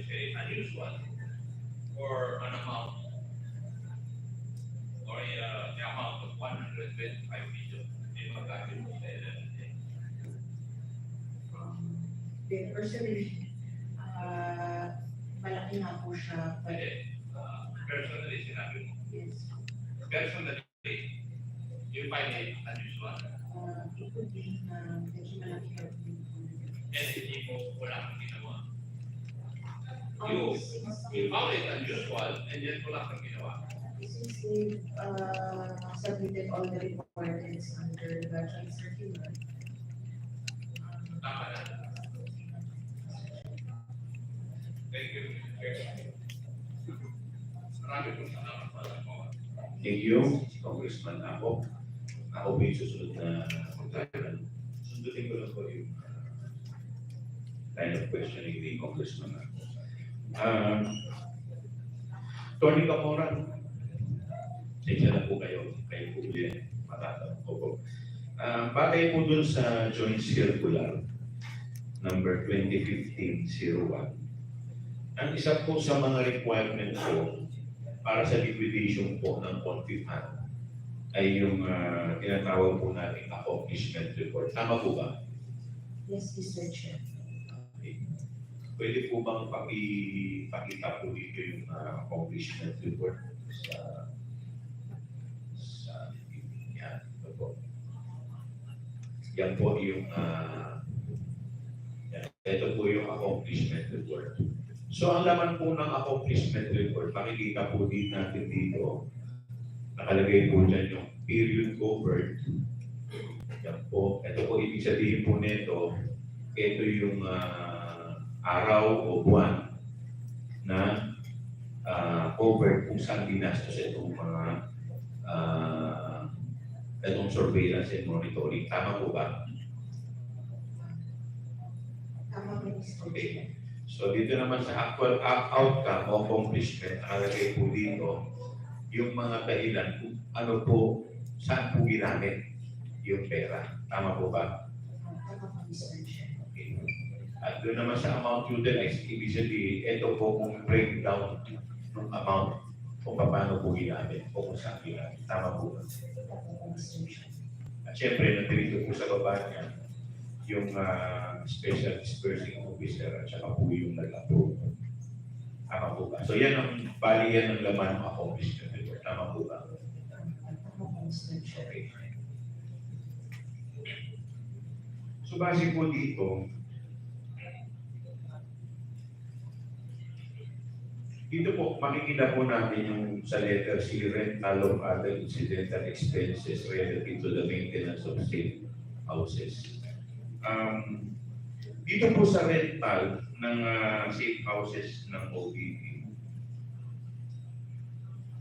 say unusual or an amount or the amount of 125 million ay magagamit mo sa LLC? Personally, malaki nga po siya. Hindi. Personally, sinabi mo. Yes. Personally, you find it unusual. It could be medyo malaki siya. And hindi mo wala kang ginawa. You found it unusual and yet wala kang ginawa. Since they submitted all the requirements under the joint circular. Tama na. Thank you. Marami po salamat para mo. Thank you, Congressman Ako. Ako po yung susunod na magtatanong. Sundutin ko lang po yung line of questioning ni Congressman Ako. Tony Camoran, sige na po kayo po ulit, matatanong ko po. Bagay po dun sa Joint Circular number 2015-01, ang isa po sa mga requirement po para sa liquidation po ng confirmant ay yung tinatawag po natin accomplishment report. Tama po ba? Yes, Mr. Chair. Okay. Pwede po bang pakita po dito yung accomplishment report sa yan. Ito po. Yan po yung yan. Ito po yung accomplishment report. So ang laman po ng accomplishment report, makikita po din natin dito, nakalagay po dyan yung period covered. Yan po. Ito po ibig sabihin po nito, ito yung araw o buwan na covered kung saan ginastos itong mga itong surveillance and monitoring. Tama po ba? Tama po, Mr. Okay. Chair. So dito naman sa actual outcome o accomplishment, nakalagay po dito yung mga dahilan kung ano po, saan po ginamit yung pera. Tama po ba? Tama po, Mr. Chair. Okay. At doon naman sa amount utilized, ibig sabihin, ito po kung breakdown ng amount kung paano po ginamit o kung saan ginamit. Tama po ba? Tama po, Mr. Chair. At syempre, nandito po sa baba niya, yung special dispersing officer at saka po yung nag-approve. Tama po ba? So yan ang bali yan ng laman ng accomplishment report. Tama po ba? Tama po, Mr. Chair. Okay. So base po dito, po makikita po natin yung sa letter C, rental of other incidental expenses related to the maintenance of safe houses. Dito po sa rental ng safe houses ng OBP,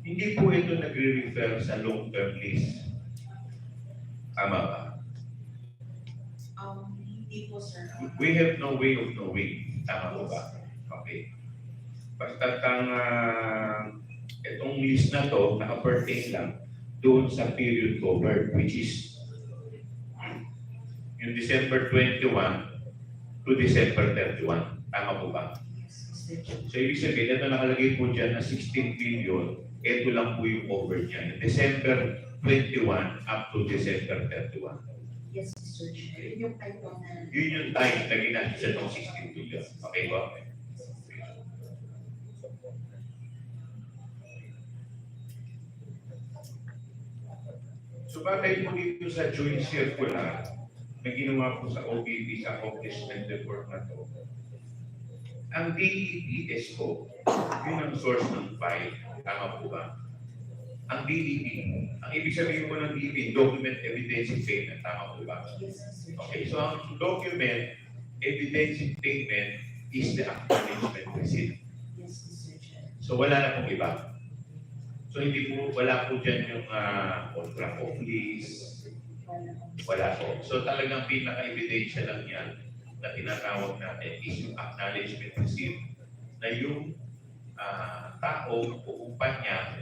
hindi po ito nagre-refer sa long-term lease. Tama ba? Hindi po, sir. We have no way of knowing. Tama po ba? Okay. Basta itong lease na to, naka-pertain lang doon sa period covered, which is yung December 21 to December 31. Tama po ba? Yes, Mr. Chair. So, ibig sabihin, ito nakalagay po dyan na 16 billion, ito lang po yung over niya. December 21 up to December 31. Yes, Mr. Chair. Yun yung type po na... Yun yung time na ginastos sa itong 16 billion. Okay ba? So, batay po dito sa joint circular na ginawa po sa OBP sa accomplishment report na to, ang DEP Isko, yun ang source ng file. Tama po ba? Ang DEP, ang ibig sabihin po ng DEP, document evidence payment. Tama po ba? Yes, Mr. Chair. Okay, so ang document evidence payment is the acknowledgement receipt. Yes, Mr. Chair. So wala na pong iba. So hindi po, wala po dyan yung contract of lease. Wala po. So talagang pinaka-ebidensya lang yan na tinatawag natin is yung acknowledgement receipt na yung tao o kumpanya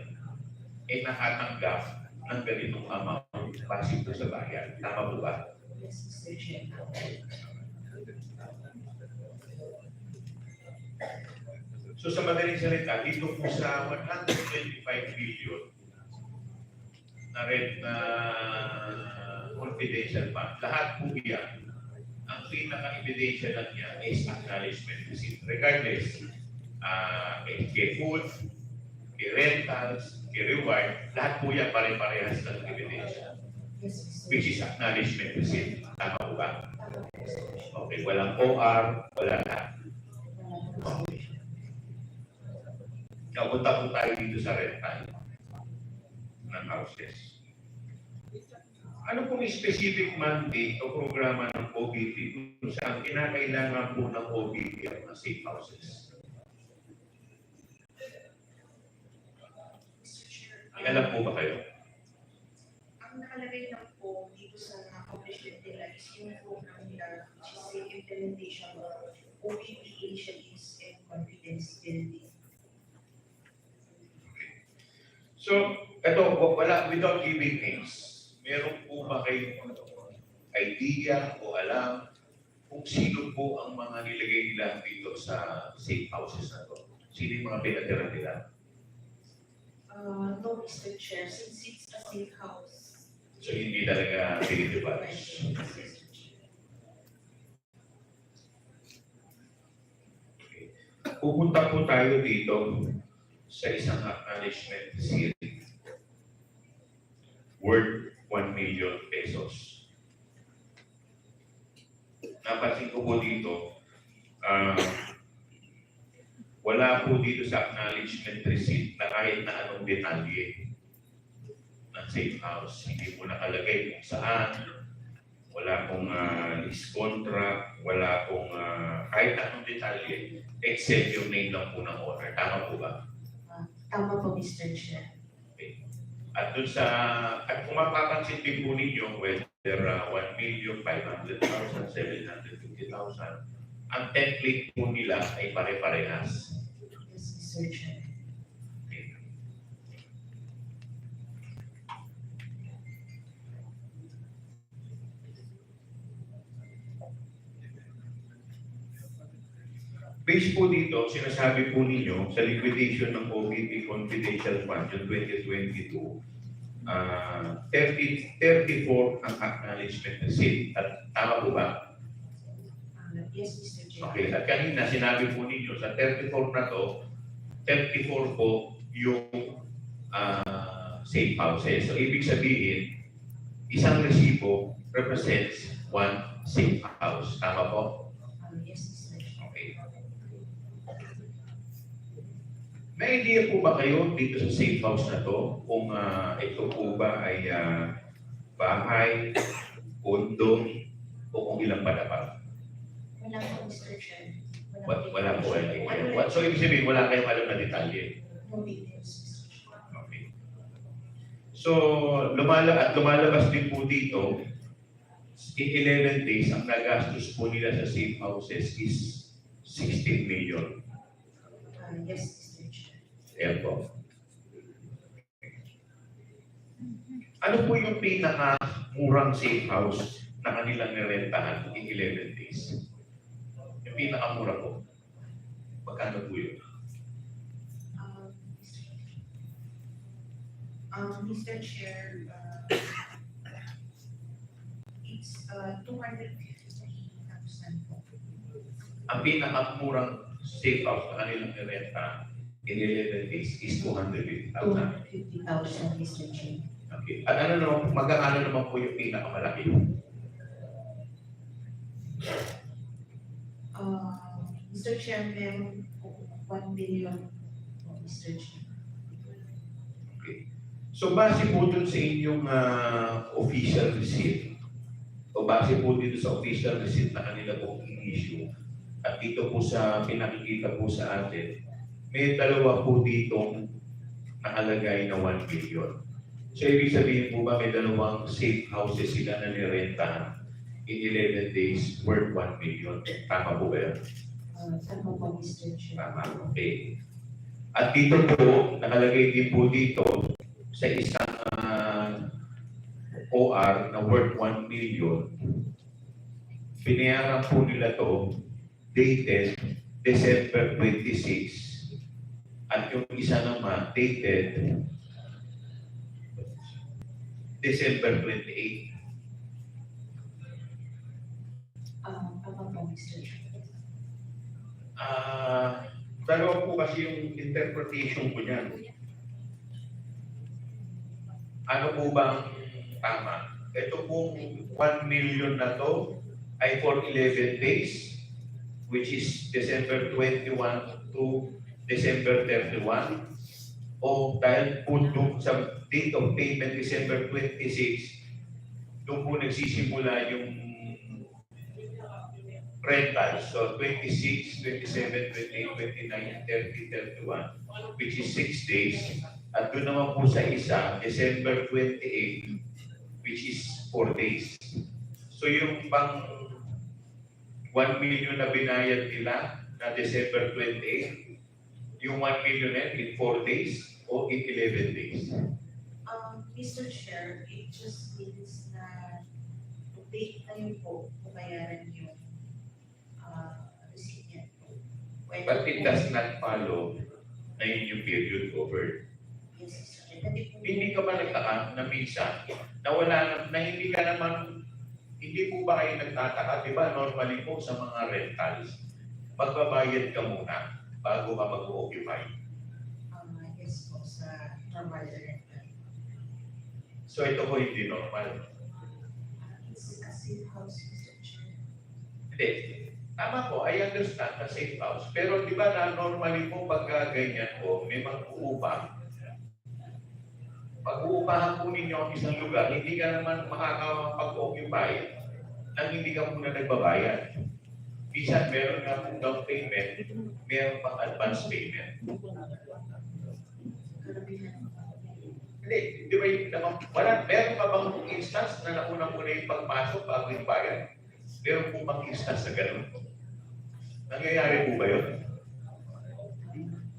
ay nakatanggap ng ganitong amount base po sa bayan. Tama po ba? Yes, Mr. Chair. So sa madaling salita, dito po sa 125 billion na red na confidential fund, lahat po yan, ang pinaka-evidential lang niya is acknowledgement receipt. Regardless, kay food, kay rentals, kay reward, lahat po yan pare-parehas ng evidential. Yes, Mr. Which is acknowledgement receipt. Tama po ba? Okay, walang OR, wala lahat. Okay. Napunta po tayo dito sa rental ng houses. Ano pong specific mandate o programa ng OBP kung saan kinakailangan po ng OBP ang mga safe houses? May alam po ba kayo? Ang nakalagay lang po dito sa accomplishment nila is yung program nila, which is the implementation of OBP initiatives and confidence building. So, ito, without giving names, meron po ba kayong idea o alam kung sino po ang mga nilagay nila dito sa safe houses na to? Sino yung mga pinatira nila? No, Mr. Chair, since it's a safe house. So, hindi talaga pinitibas. Okay. Pupunta po tayo dito sa isang acknowledgement receipt worth 1 million pesos. Napansin ko po dito, wala po dito sa acknowledgement receipt na kahit na anong detalye ng safe house. Hindi po nakalagay kung saan, wala pong lease contract, wala pong kahit anong detalye, except yung name lang po ng owner. Tama po ba? Tama po, Mr. Chair. Okay. At dun sa, at kung mapapansin din po ninyo, whether 1,500,000, 750,000, ang template po nila ay pare-parehas. Yes, Mr. Chair. Okay. Based po dito, sinasabi po ninyo sa liquidation ng OVP Confidential Fund yung 2022, 34 ang acknowledgement receipt. At tama po ba? Yes, Mr. Chair. Okay. At kanina sinabi po ninyo sa 34 na to, 34 po yung safe houses. So ibig sabihin, isang resibo represents one safe house. Tama po? Yes, Mr. Chair. Okay. May idea po ba kayo dito sa safe house na to kung ito po ba ay bahay, kondo, o kung ilang palapag? Wala po, Mr. Chair. Wala po ay idea. So ibig sabihin, wala kayong alam na detalye. No details, Mr. Chair. Okay. So lumalabas din po dito, in 11 days, ang nagastos po nila sa safe houses is 16 million. Yes, Mr. Chair. Ayan po. Ano po yung pinaka-murang safe house na kanilang nirentahan in 11 days? Yung pinaka-mura po. Magkano po yun? Mr. Chair, it's 250,000 po. Ang pinaka-murang safe house na kanilang nirenta in 11 days is 250,000. 250,000, Mr. Chair. Okay. At ano naman, magkano naman po yung pinakamalaki? Mr. Chair, meron po 1 billion po, Mr. Chair. Okay. So base po dun sa inyong official receipt, o base po dito sa official receipt na kanila po in-issue, at dito po sa pinakikita po sa atin, may dalawa po ditong nakalagay na 1 billion. So ibig sabihin po ba may dalawang safe houses sila na nirentahan in 11 days worth 1 million? Tama po ba yan? Tama po, Mr. Chair. Tama, okay. At dito po, nakalagay din po dito sa isang OR na worth 1 million. Pinayaran po nila to dated December 26, At yung isa naman, dated December 28. Apa po, Mr. Chair? Dalawa po kasi yung interpretation ko niyan. Ano po bang tama? Ito pong 1 million na to ay for 11 days, which is December 21 to December 31. O dahil po doon sa date of payment December 26, doon po nagsisimula yung rentals. So 26, 27, 28, 29, 30, 31, which is 6 days. At doon naman po sa isa, December 28, which is 4 days. So yung pang 1 million na binayad nila na December 28, yung 1 million in 4 days o in 11 days? Mr. Chair, it just means na date na yun po kung bayaran yung recipient. But it does not follow na yun yung period over. Yes, Mr. Chair. Hindi ka ba nagtaka na minsan na wala na hindi ka naman, hindi po ba kayo nagtataka? Di ba normally po sa mga rentals, magbabayad ka muna bago ka mag-occupy. Yes po, sa normal rental. So ito po hindi normal. It's a safe house, Mr. Chair. Hindi. Tama po, I understand na safe house. Pero di ba na normally po pagka ganyan po, may mag-uupang. Pag-uupahan po ninyo ang isang lugar, hindi ka naman makakapag-occupy nang hindi ka muna nagbabayad. Minsan meron nga pong down payment, meron pang advance payment. Hindi, di ba yung meron pa bang instance na nauna muna yung pagpasok bago yung bayad? Meron po bang instance na gano'n? Nangyayari po ba yun?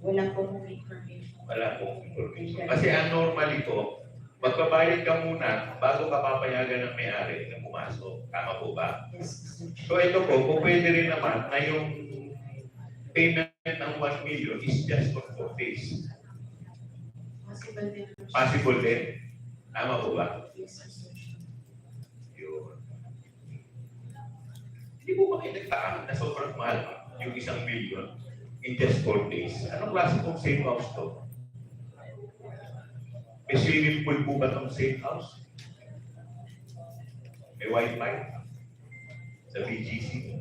Wala pong information. Wala pong information. Kasi ang normal ito, magbabayad ka muna bago ka papayagan ng may-ari na pumasok. Tama po ba? Yes, Mr. Chair. So ito po, kung pwede rin naman na yung payment ng 1 million is just for 4 days. Possible din. Possible din. Tama po ba? Yes, Mr. Chair. Yun. Hindi po ba kayo nagtaka na sobrang mahal yung 1 million in just 4 days? Anong klase pong safe house to? May swimming pool po ba itong safe house? May wifi? Sa BGC?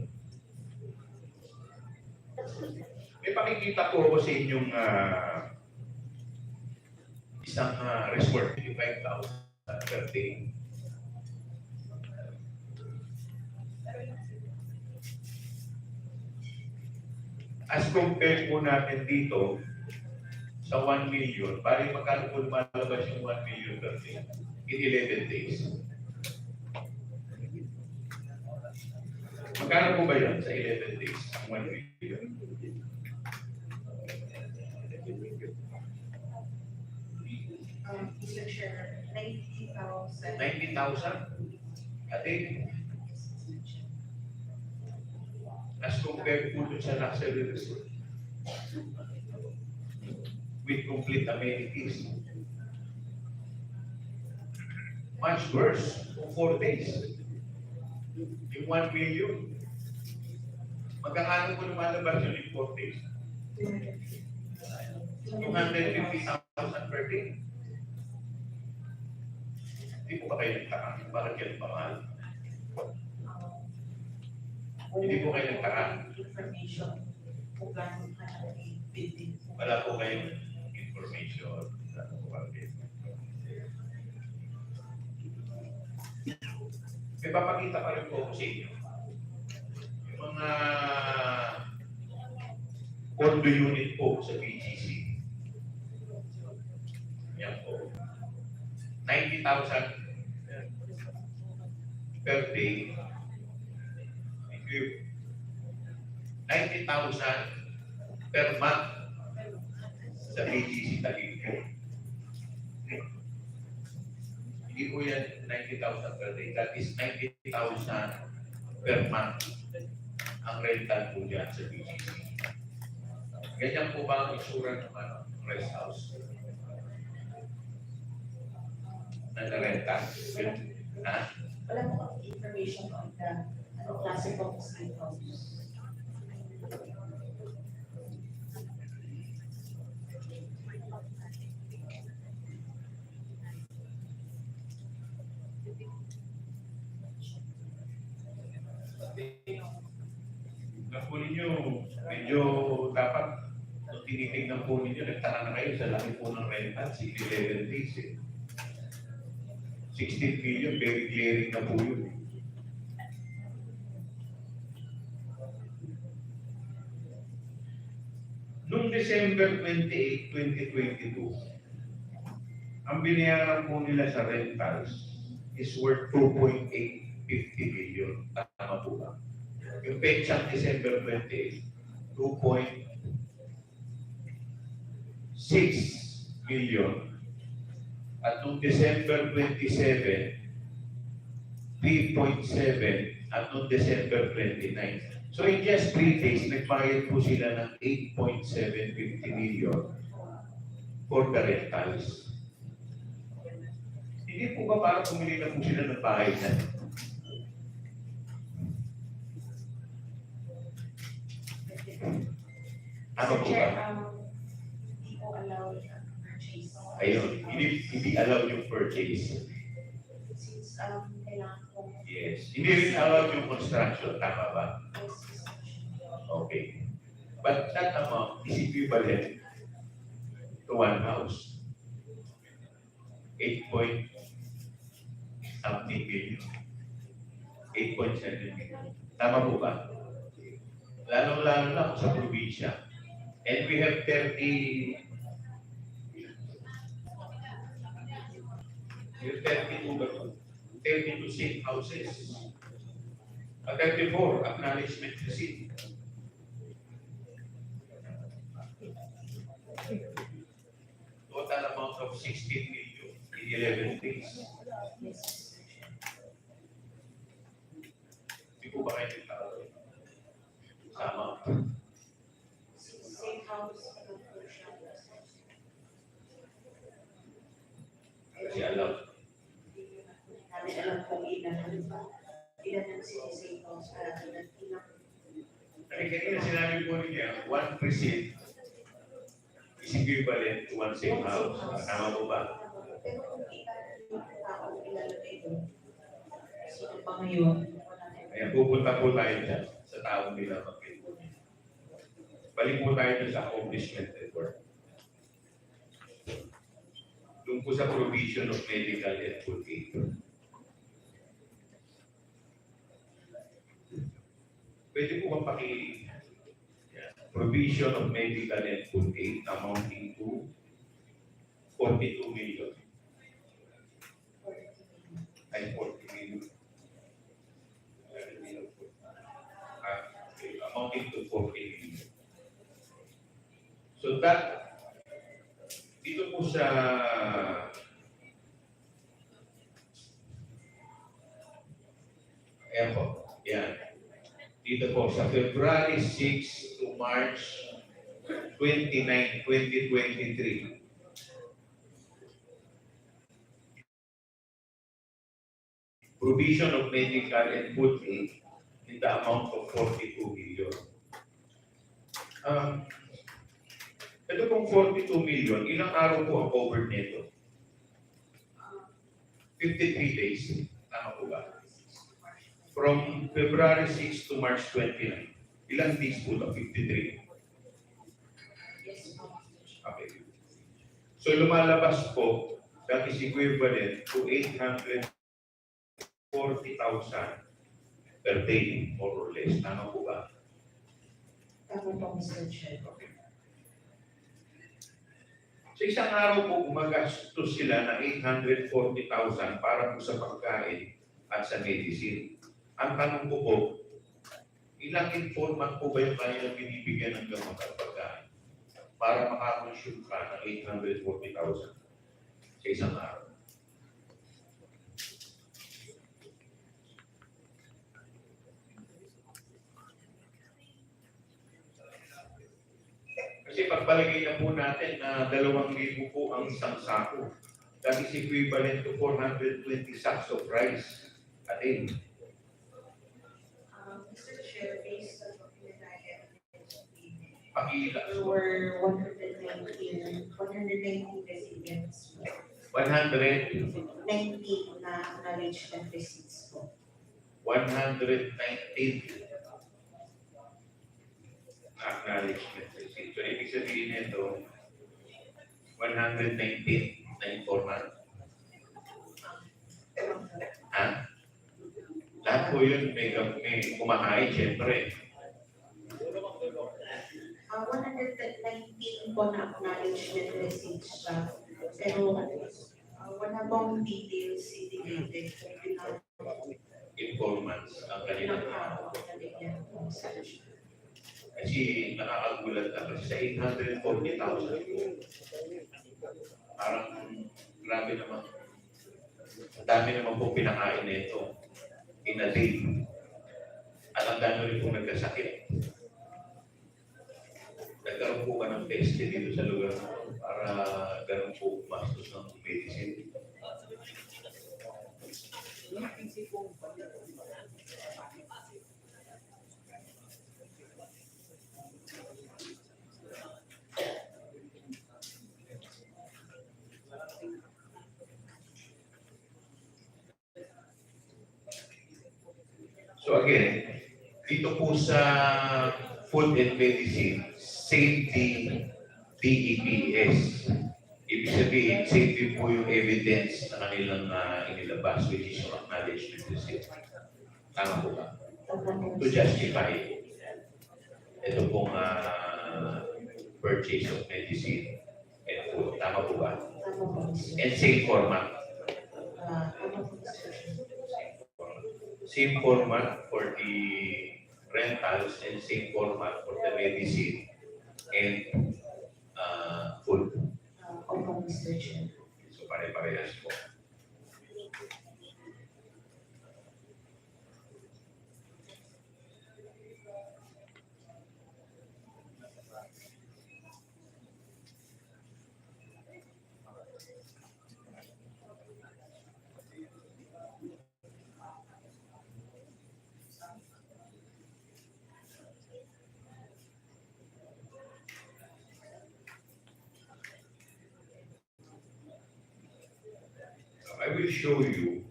May pakikita po ako sa inyong isang resort, 55,000 per day. As compared po natin dito sa 1 million, bali magkano po lumalabas yung 1 million per day in 11 days? Magkano po ba yan sa 11 days? Ang 1 million? Mr. Chair, 90,000. 90,000 a day. Yes, Mr. Chair. As compared po dun sa luxury resort with complete amenities. Much worse for 4 days. Yung 1 million. Magkakano po lumalabas yun in 4 days? 250,000 per day. Hindi po ba kayo nagtaka? Bakit yan mahal? Hindi po kayo nagtaka? Information kung gaano ka building. Wala po kayong information. May papakita pa rin po ako sa inyo. Yung mga condo unit po sa BGC. Yan po. 90,000 per day. Thank you. 90,000 per month sa BGC Taguig po. Hindi po yan 90,000 per day. That is 90,000 per month ang rental po dyan sa BGC. Ganyan po ba ang itsura ng rest house? Nag-renta? Ha? Wala mo kang information on the klase of sleep house. Ang po ninyo, medyo dapat kung tinitignan po ninyo, nagtaka na kayo sa laki po ng rental, 11 days eh. 16 million, very clearing na po yun. Noong December 28, 2022, ang binayaran po nila sa rentals is worth 2.850 million. Tama po ba? Yung petsang December 28, 2.6 million. At noong December 27, 3.7 at noong December 29. So in just 3 days, nagbayad po sila ng 8.750 million for the rentals. Hindi po ba para pumili na po sila ng bahay na? Ano po ba? Hindi ko allow yung purchase. Ayun, hindi allow yung purchase. Since kailangan ko Yes. Hindi rin allow yung construction. Tama ba? Okay. But that amount is equivalent to one house. 8.something million. 8.7 million. Tama po ba? Lalong-lalo na kung sa probinsya. And we have 32 safe houses. 34 acknowledgement receipt. Total amount of 16 million in 11 days. Hindi po ba kayo nagtao? Sama. safe house. Kasi alam. Namin alam kung ilan ang safe house para ilan. Kasi kanina sinabi po niya, one precinct is equivalent to one safe house. Tama po ba? Pero kung ilan yung tao ilalagay doon, sino pa ngayon? Kaya pupunta po tayo dyan sa taong bilang mag-ito. Balik po tayo dyan sa accomplishment report. Doon po sa provision of medical and food aid. Pwede po bang provision of medical and food aid amounting to 42 million. Ay, 40 million. Amounting to 40 million. So that, dito po sa ayan po, yan. Dito po sa February 6 to March 29, 2023. Provision of medical and food aid in the amount of 42 million. Ito pong 42 million, ilang araw po ang covered nito? 53 days. Tama po ba? From February 6 to March 29. Ilang days po ito? 53. Okay. So lumalabas po, that is equivalent to 840,000 per day, more or less. Tama po ba? Tama po, Mr. Chair. Okay. Sa isang araw po, gumagastos sila ng 840,000 para po sa pagkain at sa medicine. Ang tanong ko po, ilang informant po ba yung kanilang binibigyan ng gamot at pagkain para makakonsume ka ng 840,000 sa isang araw? palagay na po natin na 2,000 po ang isang sako. That is equivalent to 420 sacks of rice a day. Mr. Chair, based on what we had, Pakila. there were 119 residents. 119 19 na acknowledgement receipts po. Acknowledgement receipt. So, ibig sabihin nito, 119 na informant. Ha? Lahat po yun may kumakain, syempre. 119 po na acknowledgement receipts siya. Pero wala bang details indicated kung Informants ang kanilang kasi nakakagulat na kasi sa 840,000. Parang grabe naman. Ang dami naman po pinakain nito in a day. At ang dami rin po nagkasakit. Nagkaroon po ka ng test dito sa lugar para ganun po mastos ng medicine. So again, dito po sa Food and Medicine Safety DEPS. Ibig sabihin, safety po yung evidence na kanilang inilabas, which is yung acknowledgement receipt. Tama po ba? To justify ito pong purchase of medicine and food. Tama po ba? And same format. Same format for the rentals and same format for the medicine and food. Opo, Mr. Chair. So pare-parehas po. I will show you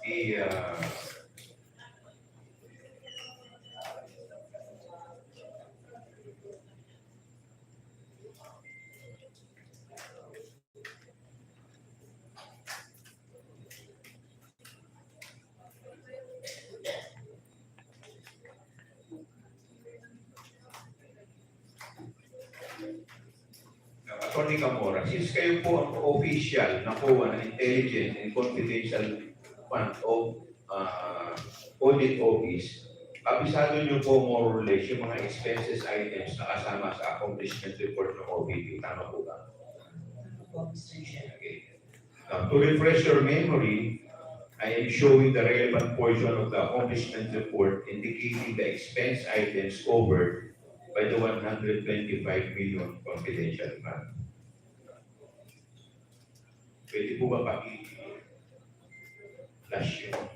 the Attorney Camora, since kayo po ang official na COA ng Intelligence and Confidential Fund of Audit Office, abisado nyo po more or less yung mga expenses items na kasama sa accomplishment report ng OBP. Tama po ba? Opo, Mr. Chair. Okay. Now, to refresh your memory, I am showing the relevant portion of the accomplishment report indicating the expense items covered by the 125 million confidential fund. Pwede po ba paki-flash yung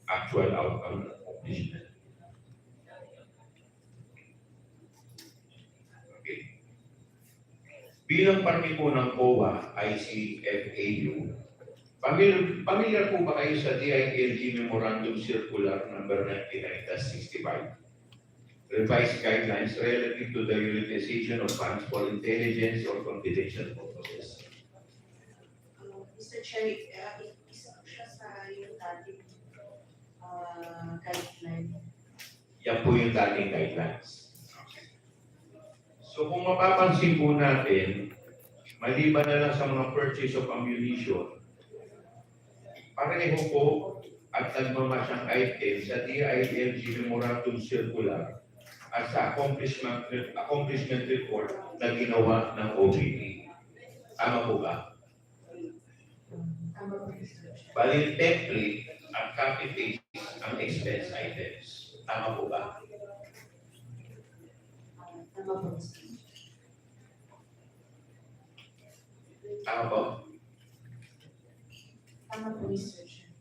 actual outcome ng accomplishment? Okay. Bilang parte po ng COA, ICFAU, familiar po ba kayo sa DILG Memorandum Circular number 99-65? Revised guidelines relative to the utilization of funds for intelligence or confidential purposes. Mr. Chair, isa siya sa yung dating guideline. Yan po yung dating guidelines. So kung mapapansin po natin, maliban na lang sa mga purchase of ammunition, pareho po at nagmamasyang item sa DILG Memorandum Circular at sa accomplishment report na ginawa ng OBP. Tama po ba? Tama po, Mr. Chair. Bali, template at copy-paste ang expense items. Tama po ba? Tama po, Mr. Chair. Tama po? Tama po, Mr. Chair.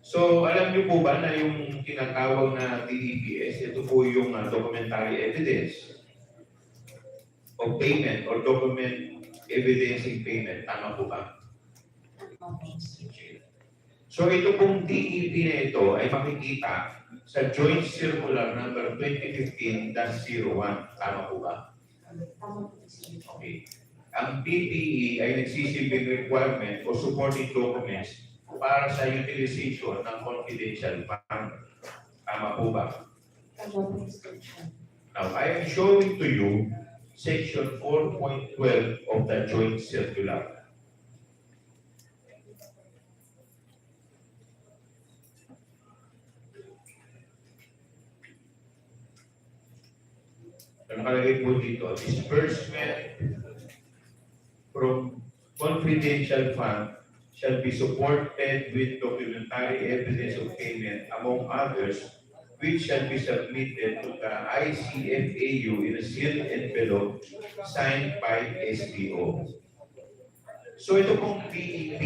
So, alam niyo po ba na yung tinatawag na DEPS, ito po yung documentary evidence of payment or document evidencing payment. Tama po ba? Tama po, Mr. Chair. So, ito pong DEP na ito ay makikita sa Joint Circular number 2015-01. Tama po ba? Tama po, Mr. Chair. Okay. Ang PPE ay nagsisilbing requirement o supporting documents para sa utilization ng confidential fund. Tama po ba? Tama po, Mr. Chair. Now, I am showing to you section 4.12 of the Joint Circular. Ang nakalagay po dito, disbursement from confidential fund shall be supported with documentary evidence of payment, among others, which shall be submitted to the ICFAU in a sealed envelope signed by SBO. So ito pong DEP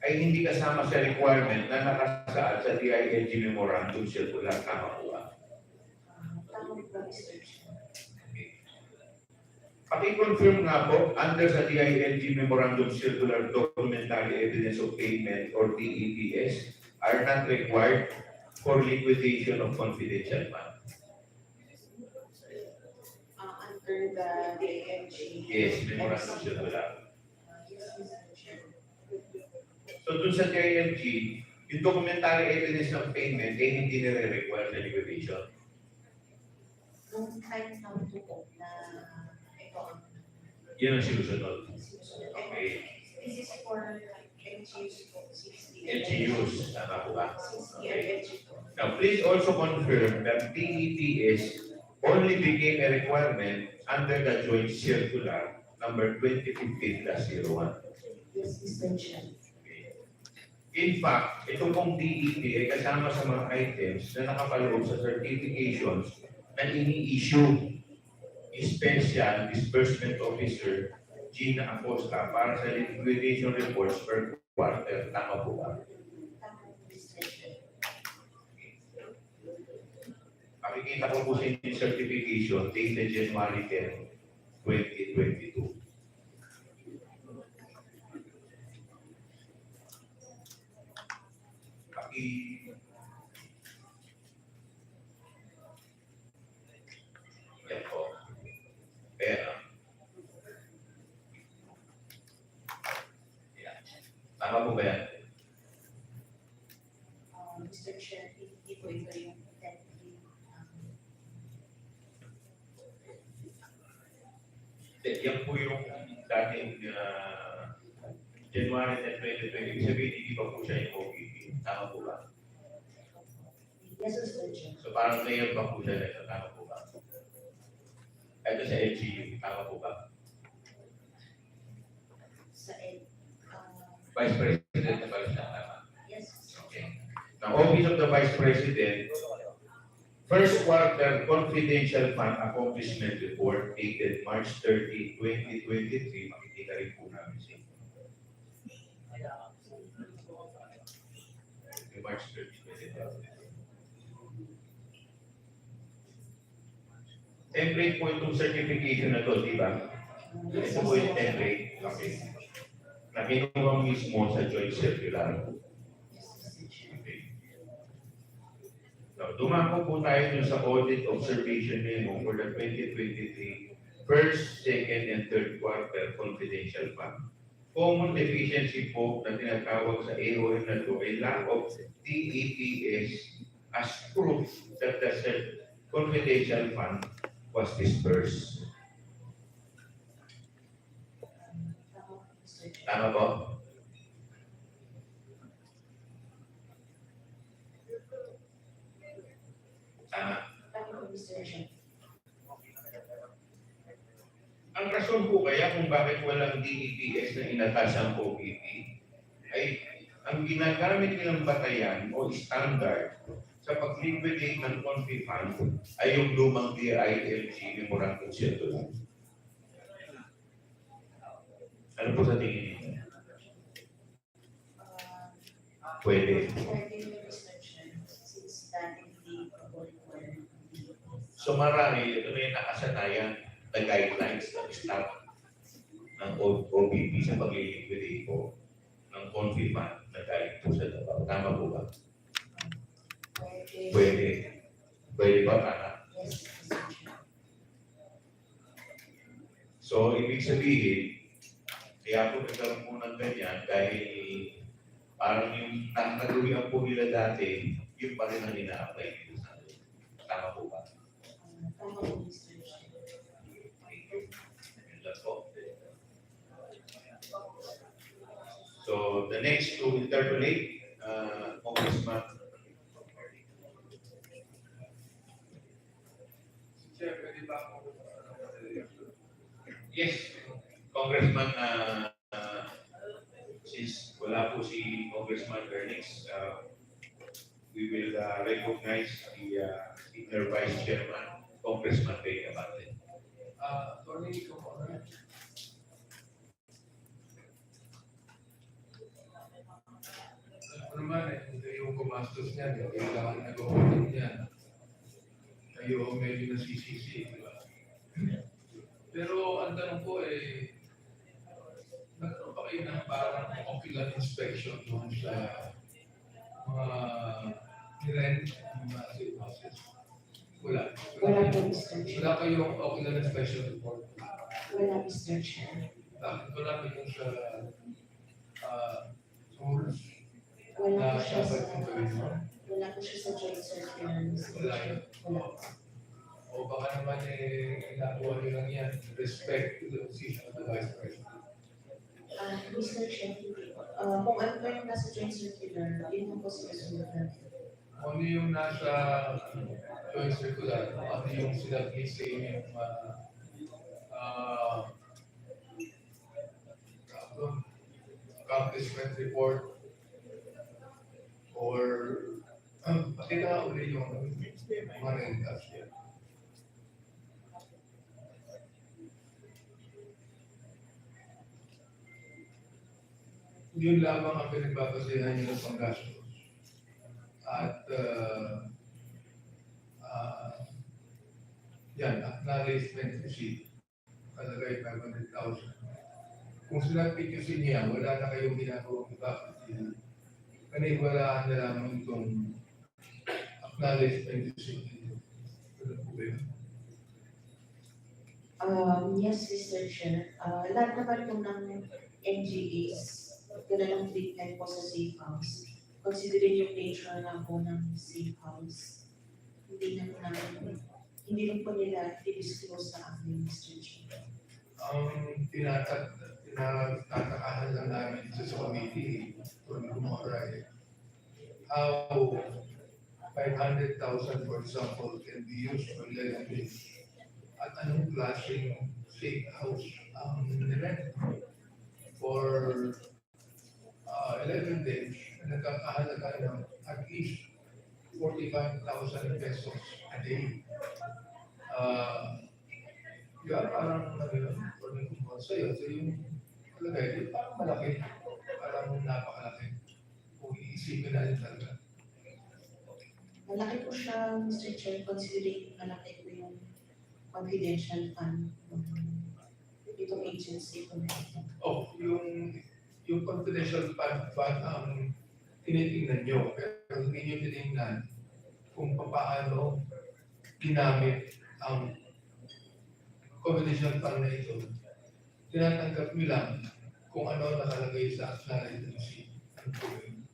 ay hindi kasama sa requirement na nakasaad sa DILG Memorandum Circular. Tama po ba? Tama po, Mr. Chair. Paki-confirm nga po, under sa DILG Memorandum Circular, documentary evidence of payment or DEPS are not required for liquidation of confidential fund. Under the DANG. Yes, Memorandum Circular. Yes, Mr. Chair. So dun sa DILG, yung documentary evidence ng payment ay hindi nire-require sa liquidation. Nung time na po na ito ang Yan ang sinusunod. sinusunod. Okay. This is for LGUs po, 60. LGUs, tama po ba? 60 Okay. LGU po. Now, please also confirm that DEPS only became a requirement under the Joint Circular number 2015-01. Yes, Mr. Chair. In fact, itong pong DEP ay kasama sa mga items na nakapaloob sa certifications na ini-issue Special Disbursement Officer Gina Acosta para sa liquidation reports per quarter. Tama po ba? Tama po, Mr. Chair. Makikita ko po sa inyong certification dated January 10, 2022. Yan po. Pera. Yan. Tama po ba yan? Mr. Chair, hindi po ito yung technically. Yan po yung dating January 10, 2020. Ibig sabihin, hindi pa po siya yung OPP. Tama po ba? Yes, Mr. Chair. So parang ngayon pa po siya nito. Tama po ba? Ito sa LGU. Tama po ba? Sa Vice President na pala siya. Tama. yes. Okay. Now, Office of the Vice President, First Quarter Confidential Fund Accomplishment Report dated March 30, 2023. Makikita rin po namin siya. March 30, 2023. Template po itong certification na to, di ba? Ito po yung template. Okay. Na kinuha mismo sa Joint Circular. Okay. So, dumako po tayo dun sa audit observation memo for the 2023 first, second, and third quarter confidential fund. Common deficiency po na tinatawag sa AOM na ito ay lack of DEPS as proof that the confidential fund was dispersed. Tama po? Tama. Ang rason po kaya kung bakit walang DEPS na inatas ang OPP ay ang ginagamit nilang batayan o standard sa pag-liquidate ng confi fund ay yung lumang DILG Memorandum Circular. Ano po sa tingin niyo? Uh, Pwede. Pwede yung restriction since dati hindi po required. So marami, ito na yung nakasanayan na guidelines ng staff ng OPP sa pag-liquidate po ng conflict fund na galing po sa Davao. Tama po ba? Pwede. Pwede. Pwede ba, Ana? Yes, restriction. So, ibig sabihin, kaya po nagkaroon po ng ganyan dahil parang yung nagawian po nila dati, yun pa rin ang ina-apply nila sa atin. Tama po ba? Tama po, Mr. Chair. Yun lang po. So, the next to interpolate, Congressman. Chair, pwede ba ako? Yes, Congressman, since wala po si Congressman Ernix, we will recognize the Senior Vice Chairman, Congressman Bay Abate. Attorney, ikaw po. Ano naman yung gumastos niya, kailangan nag-audit niya. Kayo medyo nasisisi, di ba? Pero ang tanong ko nagkaroon pa kayo ng parang ocular inspection doon sa mga nirent ng mga safe houses? Wala. Wala po, Mr. Chair. Wala kayong ocular inspection report. Wala, Mr. Chair. Bakit wala kayo sa rules Wala na po siya dapat sa... yung gawin mo? Wala po siya sa joint circular, Mr. Wala Chair. yun. Wala. O baka naman nakuha nyo lang yan, respect to the position of the Vice President. Mr. Chair, kung ano pa yung nasa joint circular, yun ang po sinusunod natin. Ano yung nasa joint circular, ano yung sinabi sa inyong accomplishment report or pakita ulit yung mga rentas yan. Yun lamang ang pinagbabasihan nyo ng panggastos. At yan, acknowledgement receipt. Kalagay 500,000. Kung sinabi nyo niya, wala na kayong ginagawang iba. Kaniwalaan na lamang itong acknowledgement receipt. Ano po ba yun? Yes, Mr. Chair. Lahat naman po ng NGAs, gano'n ang treatment po sa safe house. Considering yung nature na po ng safe house, hindi rin po nila i-disclose sa amin, Mr. Chair. Ang tinatakahan lang namin dito sa committee, kung kumaray, how 500,000, for example, can be used for 11 days. At anong klaseng safe house ang nirent for 11 days na nagkakahalaga ng at least 45,000 pesos a day. Kaya parang kung sa'yo, so yung kalagay, parang malaki, parang napakalaki. Kung iisipin natin talaga. Malaki po siya, Mr. Chair, considering malaki po yung confidential fund ng itong agency po natin. Oh, yung confidential fund ang tinitingnan nyo, pero hindi nyo tinignan kung paano ginamit ang confidential fund na ito. Tinatanggap nyo lang kung ano nakalagay sa acknowledgement receipt. Ano po yun?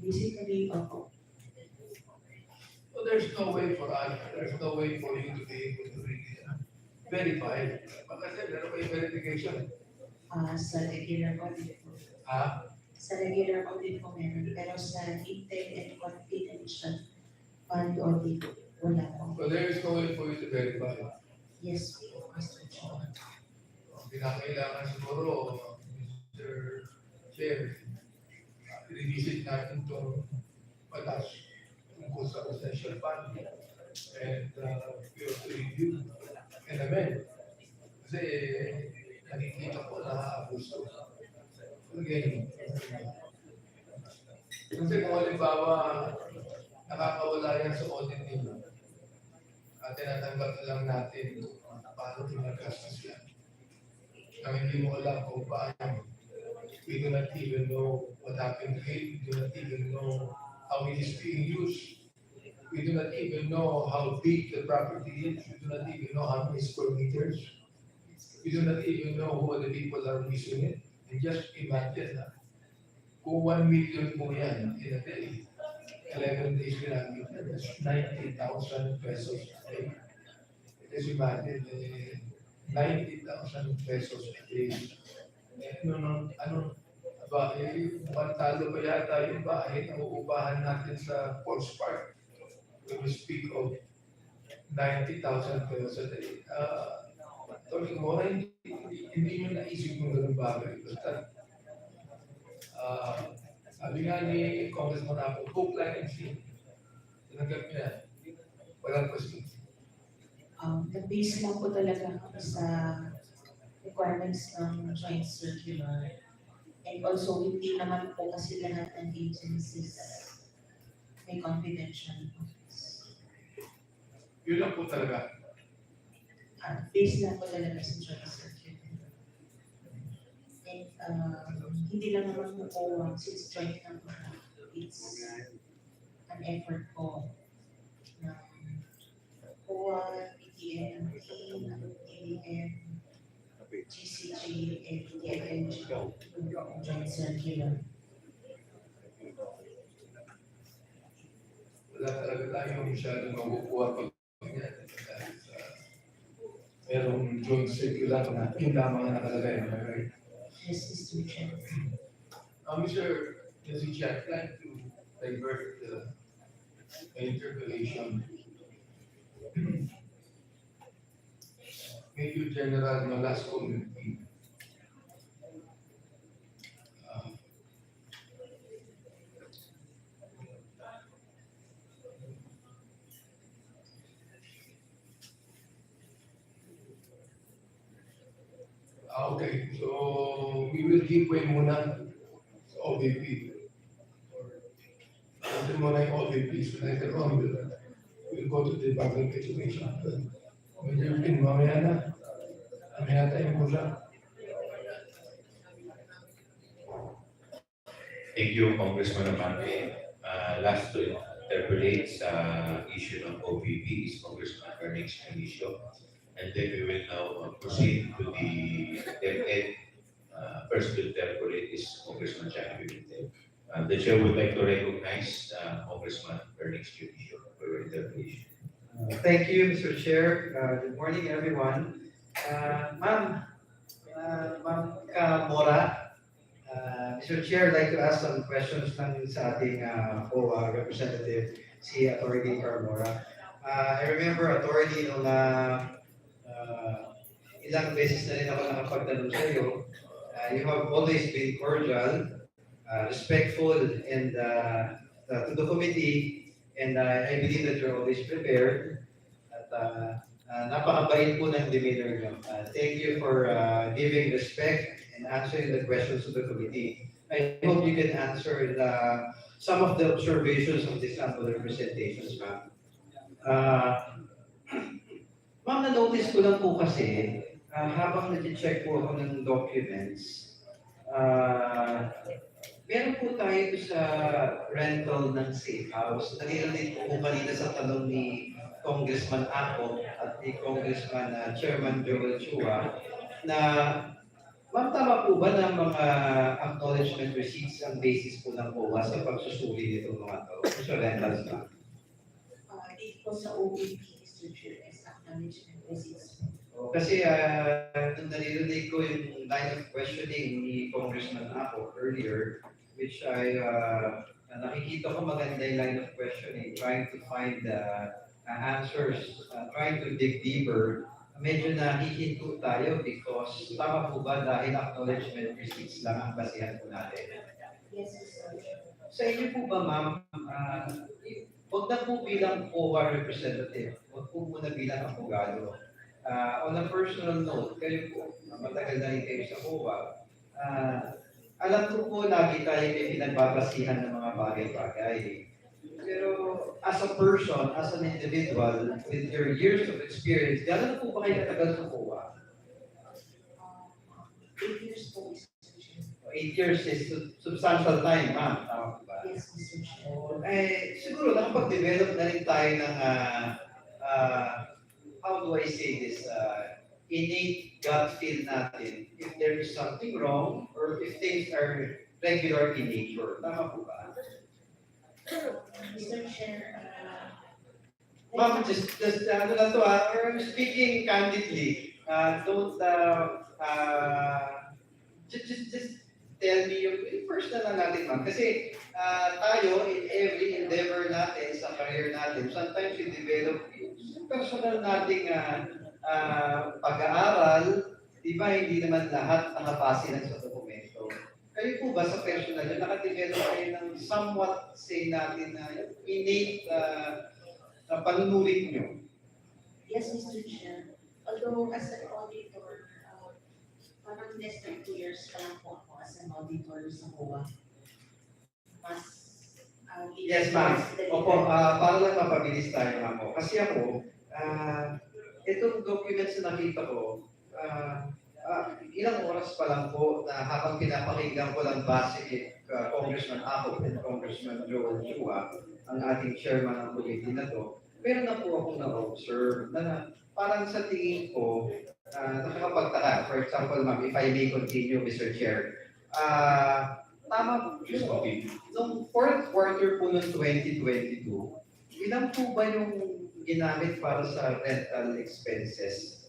Basically, ako. So there's no way for us, there's no way for you to be able to really verify. Kasi meron kayo verification. Sa regular audit po. Ha? Sa regular audit po meron, pero sa intel and confidential fund audit, wala po. So there is no way for you to verify. Yes po, Mr. Chair. Kinakailangan siguro, Mr. Chair, i-revisit natin itong batas tungkol sa essential fund and we have to review and amend. Kasi nakikita ko na abuso. Again, kasi kung halimbawa, nakakawala yan sa audit ninyo, at tinatanggap na lang natin kung paano ginagastos yan. Ang hindi mo alam kung paano. We do not even know what happened to it. We do not even know how it is being used. We do not even know how big the property is. We do not even know how many square meters. We do not even know who the people are using it. And just imagine, kung 1 million po yan in a day, 11 days ginamit yan, that's 90,000 pesos a day. Just imagine, 90,000 pesos a day. Pantalo pa yata yung bahay na uupahan natin sa Falls Park. When we speak of 90,000 pesos a day. Talking mo, hindi nyo naisip yung ganun bagay. Basta, sabi nga ni Congressman Apo, cook like and see. Tinanggap niya. Walang question. The-base lang po talaga sa requirements ng joint circular. And also, hindi naman po kasi lahat ng agencies may confidential office. Yun lang po talaga. Base lang po talaga sa joint circular. And hindi lang naman po since joint lang po, it's an effort po ng COA, PTM, TDM, GCG, and DEPW, yung joint circular. Wala talaga tayong masyadong makukuha pag merong joint circular na yung lamang na nakalagay. Right? Yes, Mr. Chair. Mr. Chair, I'd like to divert the interpellation. Major General Nolasco Milpin. Okay, so we will give way muna sa OVP. Ito muna yung OVP, so later on we'll go to the public education. Major Pin, mamaya na. Mamaya tayo muna. Thank you, Congressman Amante. Last to interpolate sa issue ng OVP is Congressman Ernest Canicio. And then we will now proceed to the DepEd. First to interpolate is Congressman Jackie Pimentel. The chair would like to recognize Congressman Ernest Canicio for your interpolation. Thank you, Mr. Chair. Good morning, everyone. Ma'am Mora, Mr. Chair, I'd like to ask some questions lang sa ating COA representative, si Attorney Carmora. I remember, Attorney, nung ilang beses na rin ako nakapagtanong sa iyo, you have always been cordial, respectful, and to the committee, and I believe that you're always prepared. At napakabait po ng demeanor nyo. Thank you for giving respect and answering the questions of the committee. I hope you can answer some of the observations of the sample representations, ma'am. Ma'am, na-notice ko lang po kasi, habang nag-check po ako ng documents, meron po tayo sa rental ng safe house. Narinig po kanina sa tanong ni Congressman Ako at ni Congressman Chairman Joel Chua na ma'am, tama po ba na mga acknowledgement receipts ang basis po ng COA sa pagsusuri nitong mga to? Sa rentals ba? Dito po sa OBP, Mr. Chair, is acknowledgement receipts. Kasi nung narinig ko yung line of questioning ni Congressman Ako earlier, which nakikita ko maganda yung line of questioning, trying to find answers, trying to dig deeper. Medyo nahihinto tayo because tama po ba dahil acknowledgement receipts lang ang basihan po natin? Yes, Mr. Chair. Sa inyo po ba, ma'am, huwag na po bilang COA representative, huwag po muna bilang abogado. On a personal note, kayo po, matagal na rin kayo sa COA, alam ko po lagi tayo may pinagbabasihan ng mga bagay-bagay. Pero as a person, as an individual, with your years of experience, gano'n po ba kayo katagal sa COA? 8 years po, Mr. Chair. 8 years is substantial time, ma'am. Tama po ba? Yes, Mr. Chair. Siguro nakapag-develop na rin tayo ng, how do I say this, innate gut feel natin if there is something wrong or if things are regular in nature. Tama po ba? Mr. Chair, Ma'am, just ano na to or speaking candidly, don't, just tell me yung personal na natin, ma'am. Kasi tayo, in every endeavor natin sa career natin, sometimes we develop yung personal nating pag-aaral, di ba, hindi naman lahat nakapase lang sa dokumento. Kayo po ba sa personal yun, nakadevelop kayo ng somewhat, say natin, innate na panunulit nyo? yes, Mr. Chair. Although as an auditor, parang less than 2 years pa lang po ako as an auditor sa COA. Mas, Yes, ma'am. Opo, para lang mapabilis tayo, ma'am. Kasi ako, itong documents na nakita ko, ilang oras pa lang po na habang pinapakinggan ko lang base Congressman Ako and Congressman Joel Chua, ang ating chairman ng committee na to, meron na po akong na-observe na parang sa tingin ko, nakakapagtaka. For example, ma'am, if I may continue, Mr. Chair, tama, nung fourth quarter po ng 2022, ilan po ba yung ginamit para sa rental expenses?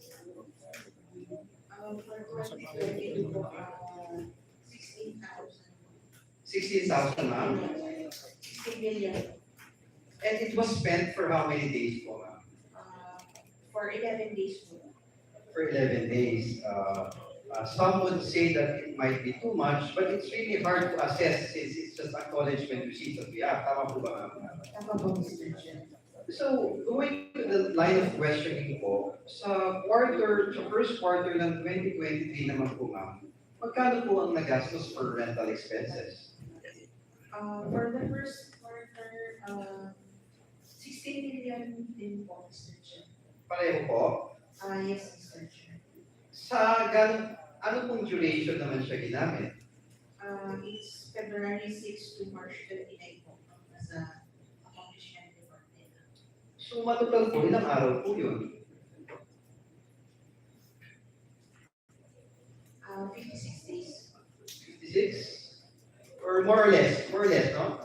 For 2022 po, 16,000. 16,000, ma'am? 16 million. And it was spent for how many days po, ma'am? For 11 days po. For 11 days. Some would say that it might be too much, but it's really hard to assess since it's just acknowledgement receipts that we have. Tama po ba, ma'am? Tama po, Mr. Chair. So, going to the line of questioning po, sa first quarter ng 2023 naman po, ma'am, magkano po ang nagastos for rental expenses? For the first quarter, 16 million din po, Mr. Chair. Pareho po. Yes, Mr. Chair. Ano pong duration naman siya ginamit? It's February 6 to March 29 po. Nasa accomplishment report nila. So, matotal po, ilang araw po yun? 56 days. 56? Or more or less, no?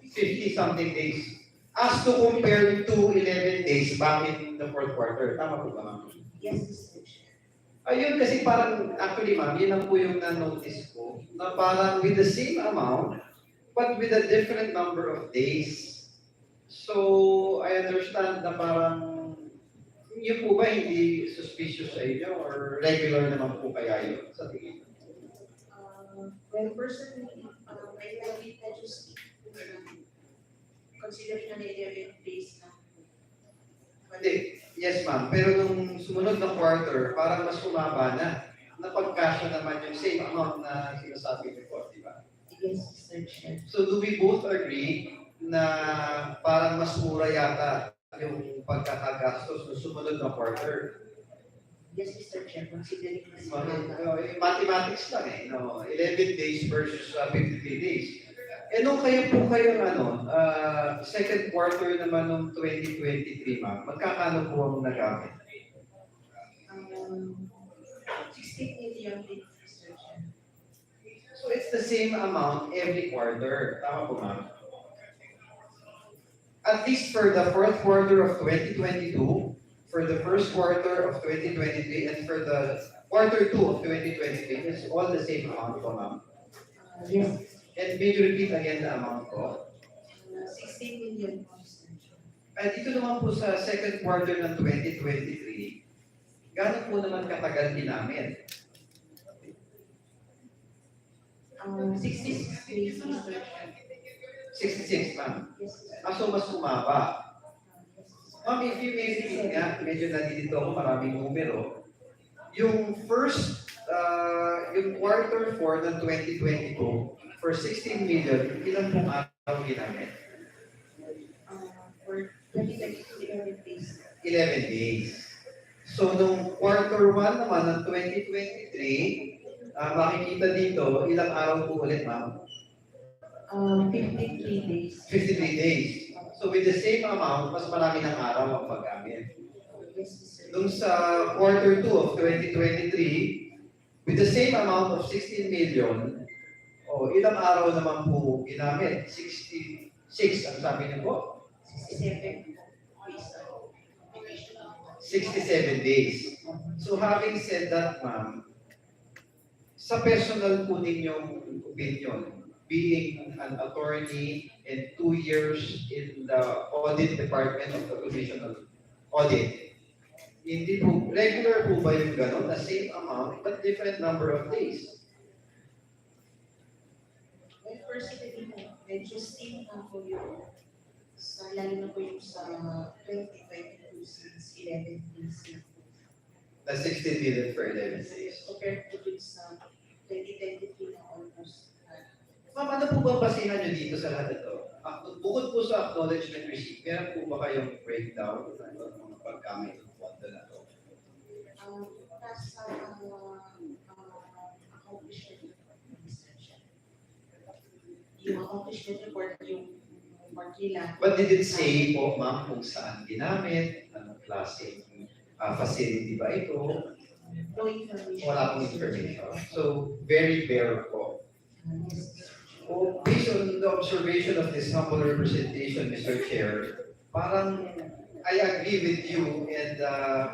50 something days. As to compare to 11 days back in the fourth quarter. Tama po ba, ma'am? Yes, Mr. Chair. Ayun kasi parang, actually ma'am, yun ang po yung na-notice ko, na parang with the same amount, but with a different number of days. So, I understand na parang, yun po ba hindi suspicious sa inyo or regular naman po kaya yun sa tingin? Well, personally, I think I just consider siya na 11 days na. Hindi. Yes, ma'am. Pero nung sumunod na quarter, parang mas umaba na. Napagkasya naman yung same amount na sinasabi ko po, di ba? Yes, Mr. Chair. So do we both agree na parang mas mura yata yung pagkakagastos ng sumunod na quarter? Yes, Mr. Chair. Considering this Mathematics lang eh. No? 11 days versus 53 days. Eh nung kayo second quarter naman ng 2023, ma'am, magkakano po ang nagamit? 16 million din, Mr. Chair. So it's the same amount every quarter. Tama po, ma'am? At least for the fourth quarter of 2022, for the first quarter of 2023, and for the quarter 2 of 2023, it's all the same amount po, ma'am. Yes. And may you repeat again the amount po? 16 million po, Mr. Chair. At dito naman po sa second quarter ng 2023, gano'n po naman katagal ginamit? 66 days, Mr. Chair. 66, ma'am. Yes, Mr. So mas umaba. Yes, Mr. Ma'am, if you may repeat nga, medyo nandito ako maraming numero. Yung first, yung quarter 4 ng 2022, for 16 million, ilan pong araw ginamit? For 2023 days. 11 days. So, nung quarter 1 naman ng 2023, makikita dito, ilang araw po ulit, ma'am? 53 days. 53 days. So, with the same amount, mas marami ng araw ang paggamit. Yes, Mr. Nung sa quarter 2 of 2023, with the same amount of 16 million, ilang araw naman po ginamit? 66, ang sabi niyo po? 67 days. 67 days. So having said that, ma'am, sa personal po ninyong opinion, being an attorney and 2 years in the audit department of the Commission of Audit, hindi po, regular po ba yung gano'n, the same amount, but different number of days? Well, personally po, medyo steam na po yung lalo na po yung sa 2022 since 11 days na po. The 16 million for 11 days. Compared to dun sa 2023 na almost. Ma'am, ano po ba basihan nyo dito sa lahat ito? Bukod po sa acknowledgement receipt, meron po ba kayong breakdown ng mga pagkamit ng fondo na ito? Nasa accomplishment report, yung accomplishment report, yung nila. But did it say po, ma'am, kung saan ginamit, anong klaseng facility ba ito? No information. Wala pong information. So, very bare po. Yes. So, based on the observation of this humble representation, Mr. Chair, parang I agree with you and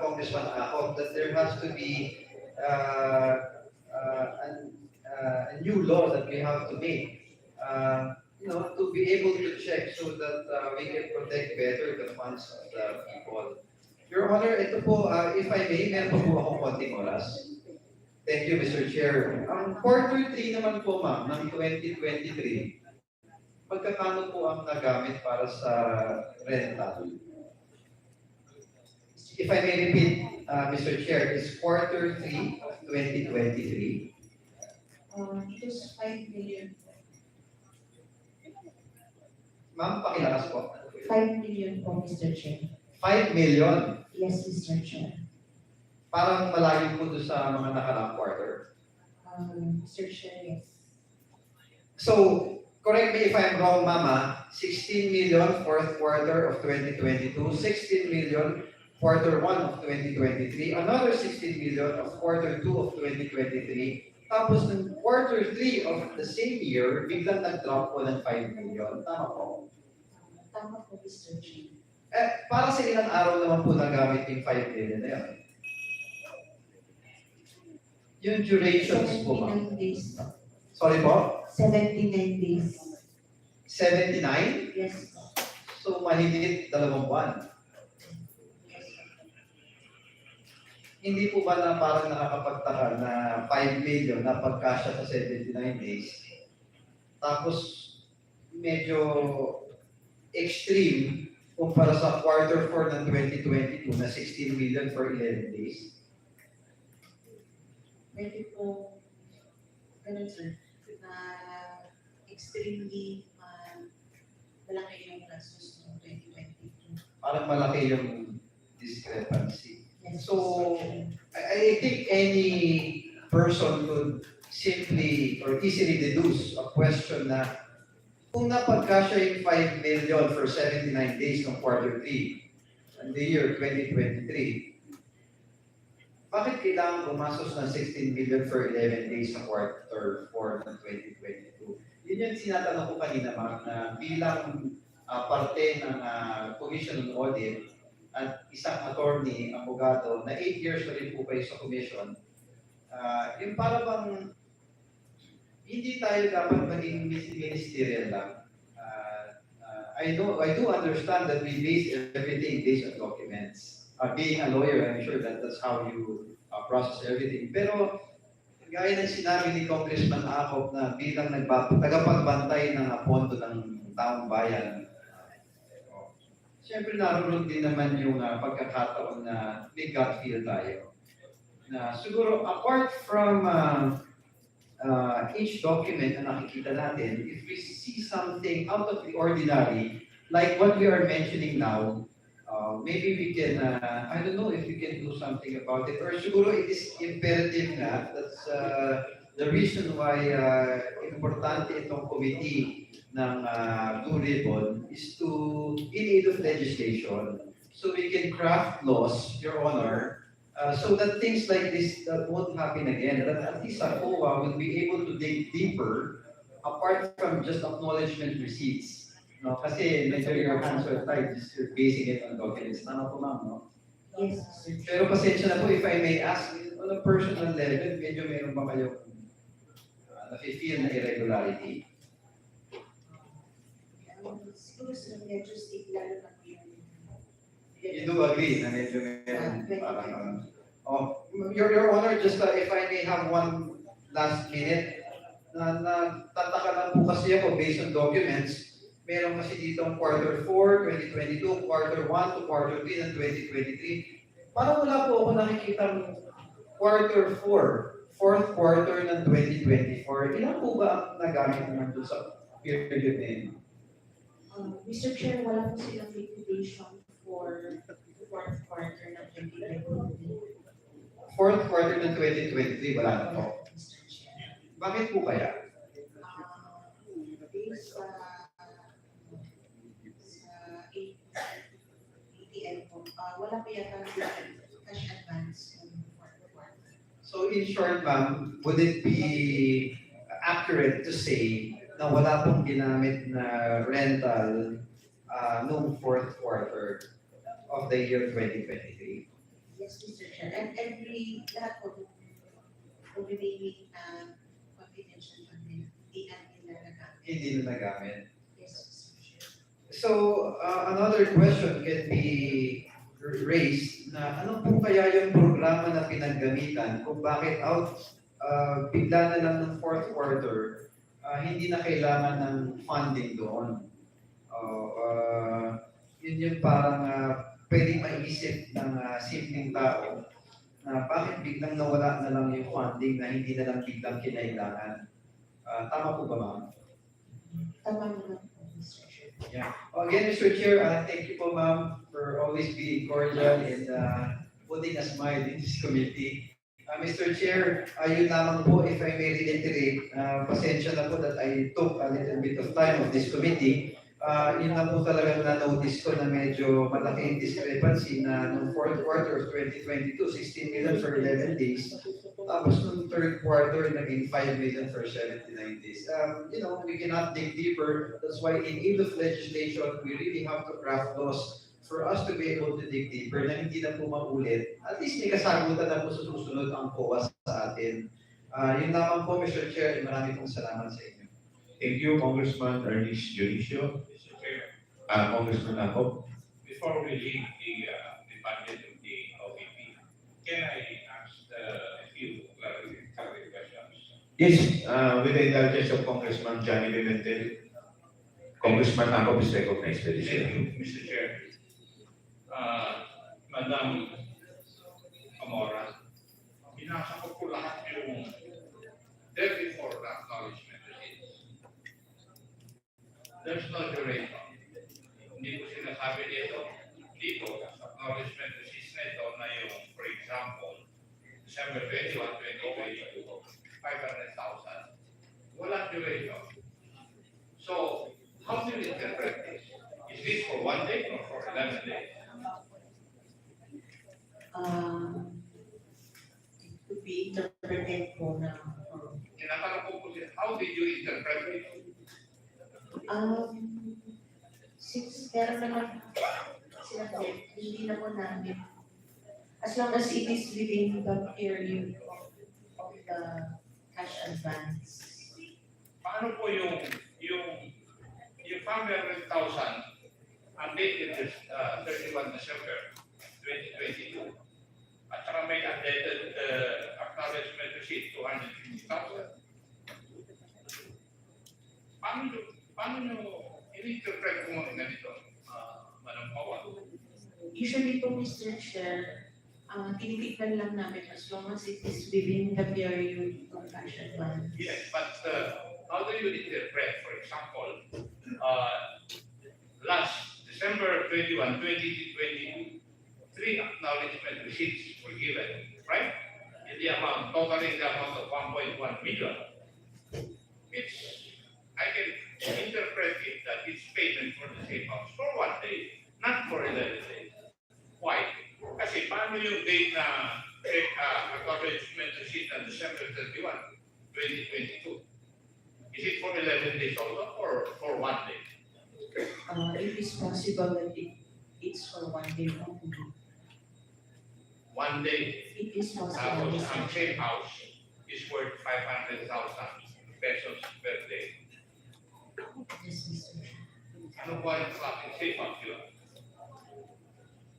Congressman Ahok that there has to be a new law that we have to make, to be able to check so that we can protect better the funds of the people. Your Honor, ito po, if I may, meron po akong konting oras. Thank you, Mr. Chair. Ang quarter 3 naman po, ma'am, ng 2023, magkakano po ang nagamit para sa rental? If I may repeat, Mr. Chair, is quarter 3 of 2023. It was 5 million. Ma'am, pakilakas po. 5 million po, Mr. Chair. 5 million. Yes, Mr. Chair. Parang malayo po doon sa mga nakaraang quarter. Mr. Chair, yes. So, correct me if I'm wrong, Mama, 16 million fourth quarter of 2022, 16 million quarter 1 of 2023, another 16 million of quarter 2 of 2023, tapos ng quarter 3 of the same year, biglang nag-drop po ng 5 million. Tama po? Tama po, Mr. Chair. Para sa ilang araw naman po nagamit yung 5 million na yan? Yung durations po, ma'am. 79 days. Sorry po? 79 days. 79? Yes. So, mahigit 2 buwan. Hindi po ba na parang nakakapagtaka na 5 million na pagkasya sa 79 days? Tapos, medyo extreme kumpara sa quarter 4 ng 2022 na 16 million for 11 days. Pwede po, ganun sir, extremely malaki yung gastos ng 2022. Parang malaki yung discrepancy. Yes, So, Mr. Chair. I think any person could simply or easily deduce a question na kung napagkasya yung 5 million for 79 days ng quarter 3 in the year 2023, bakit kailangan pumasok ng 16 million for 11 days ng quarter 4 ng 2022? Yun yung sinatanong ko kanina, ma'am, na bilang parte ng Commission on Audit at isang attorney, abogado, na 8 years na rin po kayo sa Commission, yung para bang hindi tayo dapat maging ministerial lang. I do understand that we base everything based on documents. Being a lawyer, I'm sure that that's how you process everything. Pero, gaya ng sinabi ni Congressman Akop na bilang tagapagbantay ng pondo ng taong bayan, Siyempre naroon din naman yung pagkakataon na may gut feel tayo. Na siguro apart from each document na nakikita natin, if we see something out of the ordinary, like what we are mentioning now, maybe we can, I don't know if we can do something about it, or siguro it is imperative na, that's the reason why importante itong committee ng Blue Ribbon is to, in aid of legislation, so we can craft laws, Your Honor, so that things like this that won't happen again. That at least ACOA will be able to dig deeper apart from just acknowledgement receipts. No, kasi medyo your hands are tied, just you're basing it on documents. Tama po ma'am, no? Yes, Mr. Chair. Pero pasensya na po if I may ask, on a personal level, medyo meron ba kayo nafe-feel na irregularity? Siguro sa medyo state lalo na po yun. You do agree na medyo meron parang Your Honor, just if I may have one last minute, tataka lang po kasi ako based on documents, meron kasi dito quarter 4, 2022, quarter 1 to quarter 3 ng 2023. Parang wala po ako nakikita quarter 4, fourth quarter ng 2024. Ilan po ba ang nagamit naman doon sa period na yun? Mr. Chair, wala po silang liquidation for the fourth quarter ng 2023. Fourth quarter ng 2023, wala na po. Mr. Chair. Bakit po kaya? Based sa ATM po, wala pa yata cash advance ng fourth quarter. So in short, ma'am, would it be accurate to say na wala pong ginamit na rental noong fourth quarter of the year 2023? Yes, Mr. Chair. And lahat po kung remaining confidential fund nila, hindi natin nagagamit. Hindi na nagamit. Yes, Mr. Chair. So another question can be raised na ano po kaya yung programa na pinaggamitan kung bakit bigla na lang ng fourth quarter hindi na kailangan ng funding doon. Yun yung parang pwedeng maisip ng simpleng tao na bakit biglang nawala na lang yung funding na hindi na lang biglang kinailangan. Tama po ba ma'am? Tama naman po, Mr. Chair. Yeah. Again, Mr. Chair, thank you po ma'am for always being cordial and putting a smile in this committee. Mr. Chair, yun lamang po, if I may reiterate, pasensya na po that I took a little bit of time of this committee. Yun na po talagang na-notice ko na medyo malaking discrepancy na noong fourth quarter of 2022, 16 million for 11 days. Tapos noong third quarter, naging 5 million for 79 days. We cannot dig deeper. That's why in aid of legislation, we really have to craft laws for us to be able to dig deeper na hindi na po maulit. At least may kasagutan na po sa susunod ang COA sa atin. Yun lamang po, Mr. Chair. Marami pong salamat sa inyo. Thank you, Congressman Ernest Junicio. Mr. Chair, Congressman Ako. before we leave the budget of the OVP, can I ask a few clarificatory questions? Yes, with the indulgence of Congressman Johnny Pimentel, Congressman Ako is recognized by the Thank chair. you, Mr. Chair. Madam Amora, binasa ko po lahat yung there before the acknowledgement receipts. There's no duration. Hindi ko sinasabi dito, acknowledgement receipts na ito na yung, for example, December 21, 2022, 500,000. Walang duration. So, how do you interpret this? Is this for 1 day or for 11 days? It could be interpreted po na Tinatanong ko po siya, how did you interpret it? since meron naman sila po, hindi na po namin. As long as it is within the period of the cash advance. Paano po yung 500,000 ang date is 31 December 2022 at saka may updated acknowledgement receipt 250,000. Paano nyo in-interpret mo ganito, Madam Pawan? Usually po, Mr. Chair, tinitignan lang namin as long as it is within the period of action plan. Yes, but how do you interpret, for example, last December 21, 2022, 3 acknowledgement receipts were given, right? In the amount, totaling the amount of 1.1 million. I can interpret it that it's payment for the safe house for 1 day, not for 11 days. Why? Kasi paano yung date na acknowledgement receipt na December 31, 2022? Is it for 11 days also or for 1 day? It is possible that it's for 1 day only. 1 day. It is possible. Tapos Mr. ang Chair. safe house is worth 500,000 pesos per day. Yes, Mr. Chair. Ano ba yung klaseng safe house yun?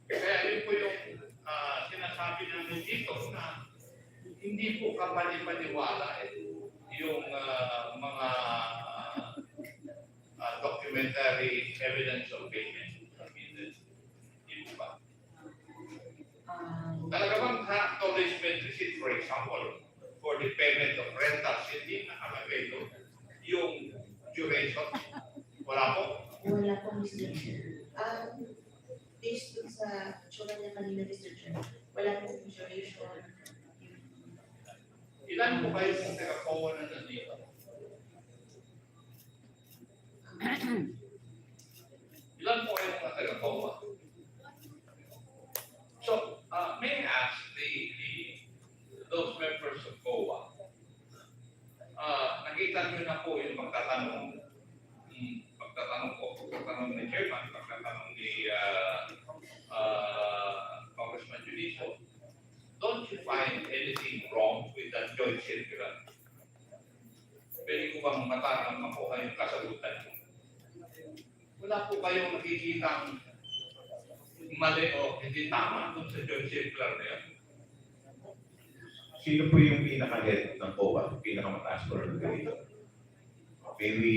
Kaya yun po yung sinasabi namin dito na hindi po kapani-paniwala yung mga documentary evidence of payment. Hindi po ba? Talaga bang acknowledgement receipt, for example, for the payment of rentals, hindi nakalagay doon yung duration? Wala po? Wala po, Mr. Chair. Based dun sa tsura niya kanina, Mr. Chair, wala po duration. Ilan po kayo sa taga-POA na nandito? Ilan po kayo sa taga-POA? So, may I ask those members of POA, nakita nyo na po yung pagtatanong ni Chairman, pagtatanong ni Congressman Juniso, don't you find anything wrong with that joint circular? Pwede ko bang matanong ako kayong kasagutan? Wala po kayong nakikitang mali o hindi tama dun sa joint circular na yan? Sino po yung pinaka-head ng COA, pinakamataas po ng ganito? Maybe,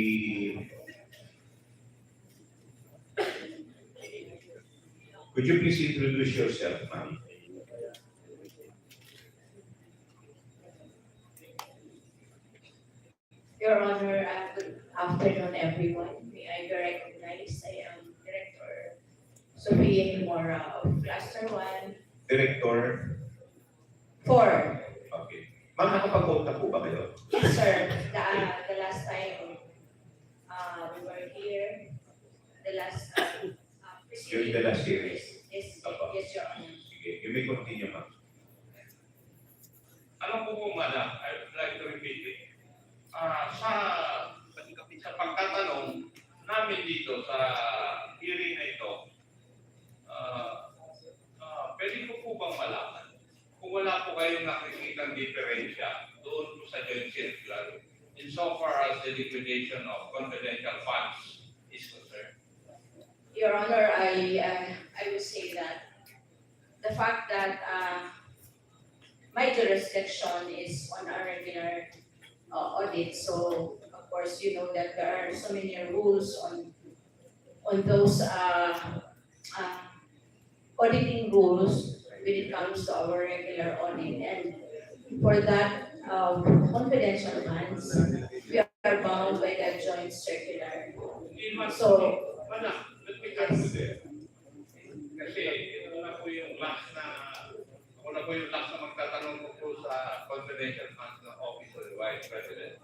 could you please introduce yourself, ma'am? Your Honor, good afternoon, everyone. May I be recognized? I am Director Sophia Himora of Cluster 1, Director? 4. Okay. Ma'am, nakapag-vote na po ba kayo? Yes, sir. The last time we were here, the last During the last hearing? Yes, Apa. yes, Your Honor. Sige, you may continue, ma'am. Alam ko po, madam, I would like to repeat it. Sa pagtatanong namin dito sa hearing na ito, pwede ko po bang malaman kung wala po kayong nakikitang diferensya doon po sa joint circular insofar as the liquidation of confidential funds is concerned? Your Honor, I would say that the fact that my jurisdiction is on a regular audit, so of course you know that there are so many rules on those auditing rules when it comes to our regular audit, and for that confidential funds, we are bound by that joint circular. So, Madam, let me cut you there. Kasi ito na po yung last na magtatanong ko po sa confidential funds ng Office of the Vice President.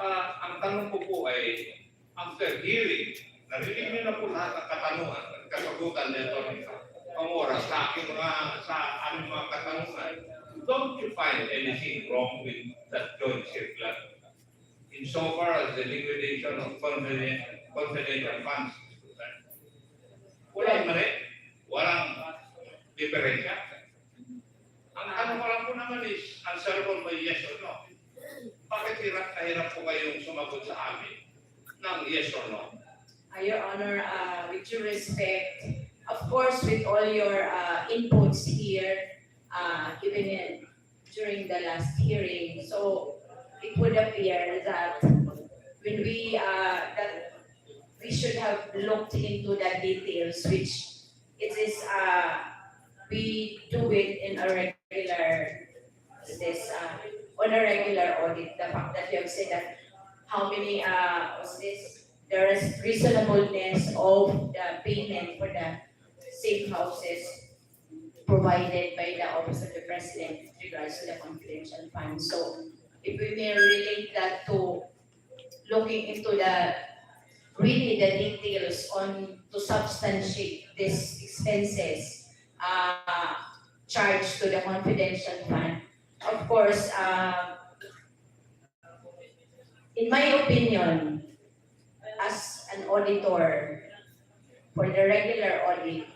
Ang tanong ko po ay, after hearing, narinig niyo na po lahat ng katanungan, kasagutan nito ng Pangora sa aming mga katanungan. Don't you find anything wrong with that joint circular insofar as the liquidation of confidential funds is concerned? Walang mali, walang diferensya. Ang tanong ko lang po naman is, answerable by yes or no. Bakit hirap na hirap po kayong sumagot sa amin ng yes or no? Your Honor, with due respect, of course, with all your inputs here, given during the last hearing, so it would appear that when we should have looked into the details, which it is, we do it in a regular, this, on a regular audit, the fact that you have said that how many, what's this, there is reasonableness of the payment for the safe houses provided by the Office of the President with regards to the confidential fund. So if we may relate that to looking into the really the details on to substantiate these expenses charged to the confidential fund. Of course, in my opinion, as an auditor for the regular audit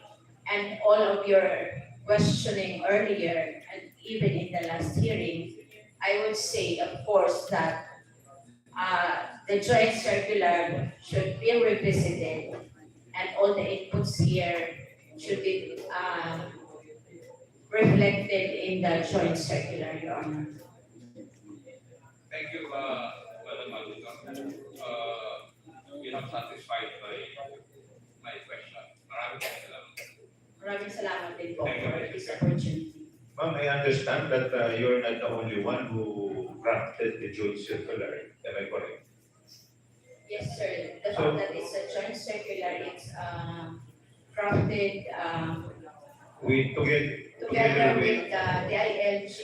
and all of your questioning earlier and even in the last hearing, I would say, of course, that the joint circular should be revisited and all the inputs here should be reflected in the joint circular, Your Honor. Thank you, Madam Malika. You have satisfied my question. Maraming salamat. Maraming salamat din po Thank you. for this opportunity. Ma'am, I understand that you're not the only one who drafted the joint circular. Am I correct? Yes, sir. The So- fact that it's a joint circular, it's crafted together with the DILG,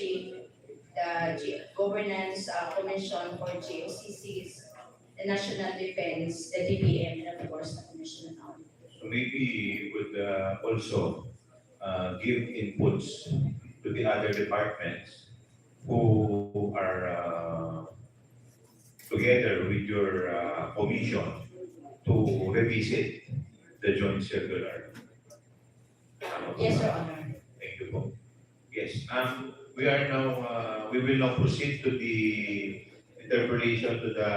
the Governance Commission for GOCCs, the National Defense, the DBM, and of course the Commission on Audit. So maybe you would also give inputs to the other departments who are together with your commission to revisit the joint circular. Yes, Your Honor. Thank you po. Yes, we are now, we will now proceed to the interpellation to the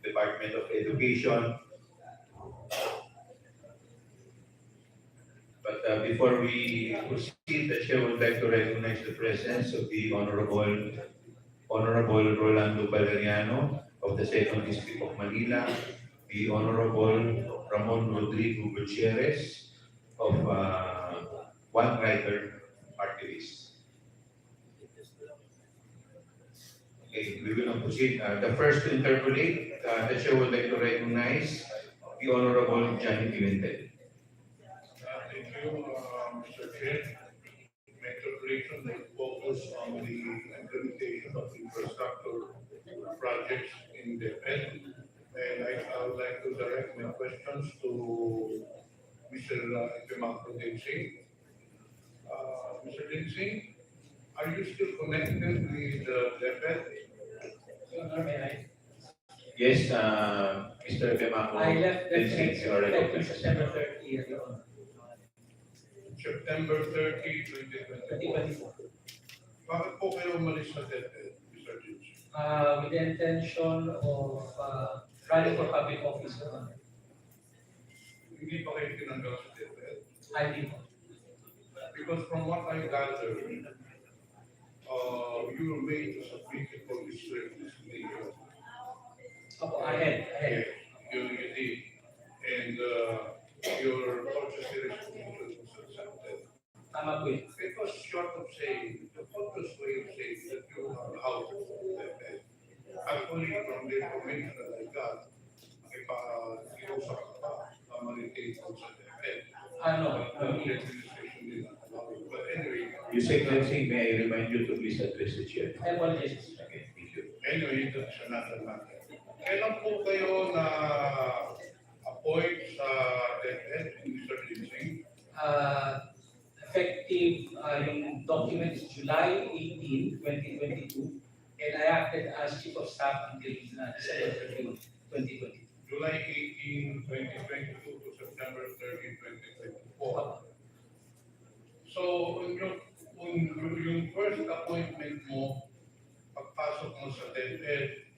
Department of Education. But before we proceed, the chair would like to recognize the presence of the Honorable Rolando Valeriano of the Second District of Manila, the Honorable Ramon Rodrigo Gutierrez of One Rider Party List. Okay, we will now proceed. The first to interpolate, the chair would like to recognize the Honorable Johnny Pimentel. Thank you, Mr. Chair. My interpretation will focus on the implementation of infrastructure projects in the Fed. And I would like to direct my questions to Mr. Pimentel Dingsi. Mr. Dingsi, are you still connected with the Fed? Yes, Mr. Bemaco. I left the Dingsi, you are recognized. September 30, Your Honor. September 30, 2024. 2024. Bakit po kayo umalis sa DepEd, Mr. Dingsi? With the intention of running for public office, Your Honor. Hindi pa kayo tinanggal sa DepEd? I did. Because from what I gathered, you were made to submit it for this resignation. I had. Yes, you did. And your conscious resignation was accepted. Tama po yun. It was short of saying, the focus way of saying that you are out of DepEd. Actually, from the information that I got, ipakiusap ka pa na ma-retain ko sa DepEd. Ano? The administration did not allow it. But anyway, Your Excellency, may I remind you to please address the chair. I apologize. Okay, thank you. anyway, that's another matter. Kailan po kayo na appoint sa DepEd, Mr. Dingsi? Effective yung document is July 18, 2022, and I acted as Chief of Staff until December 31, 2020. July 18, 2022 to September 30, 2024. So, yung first appointment mo, pagpasok mo sa DepEd,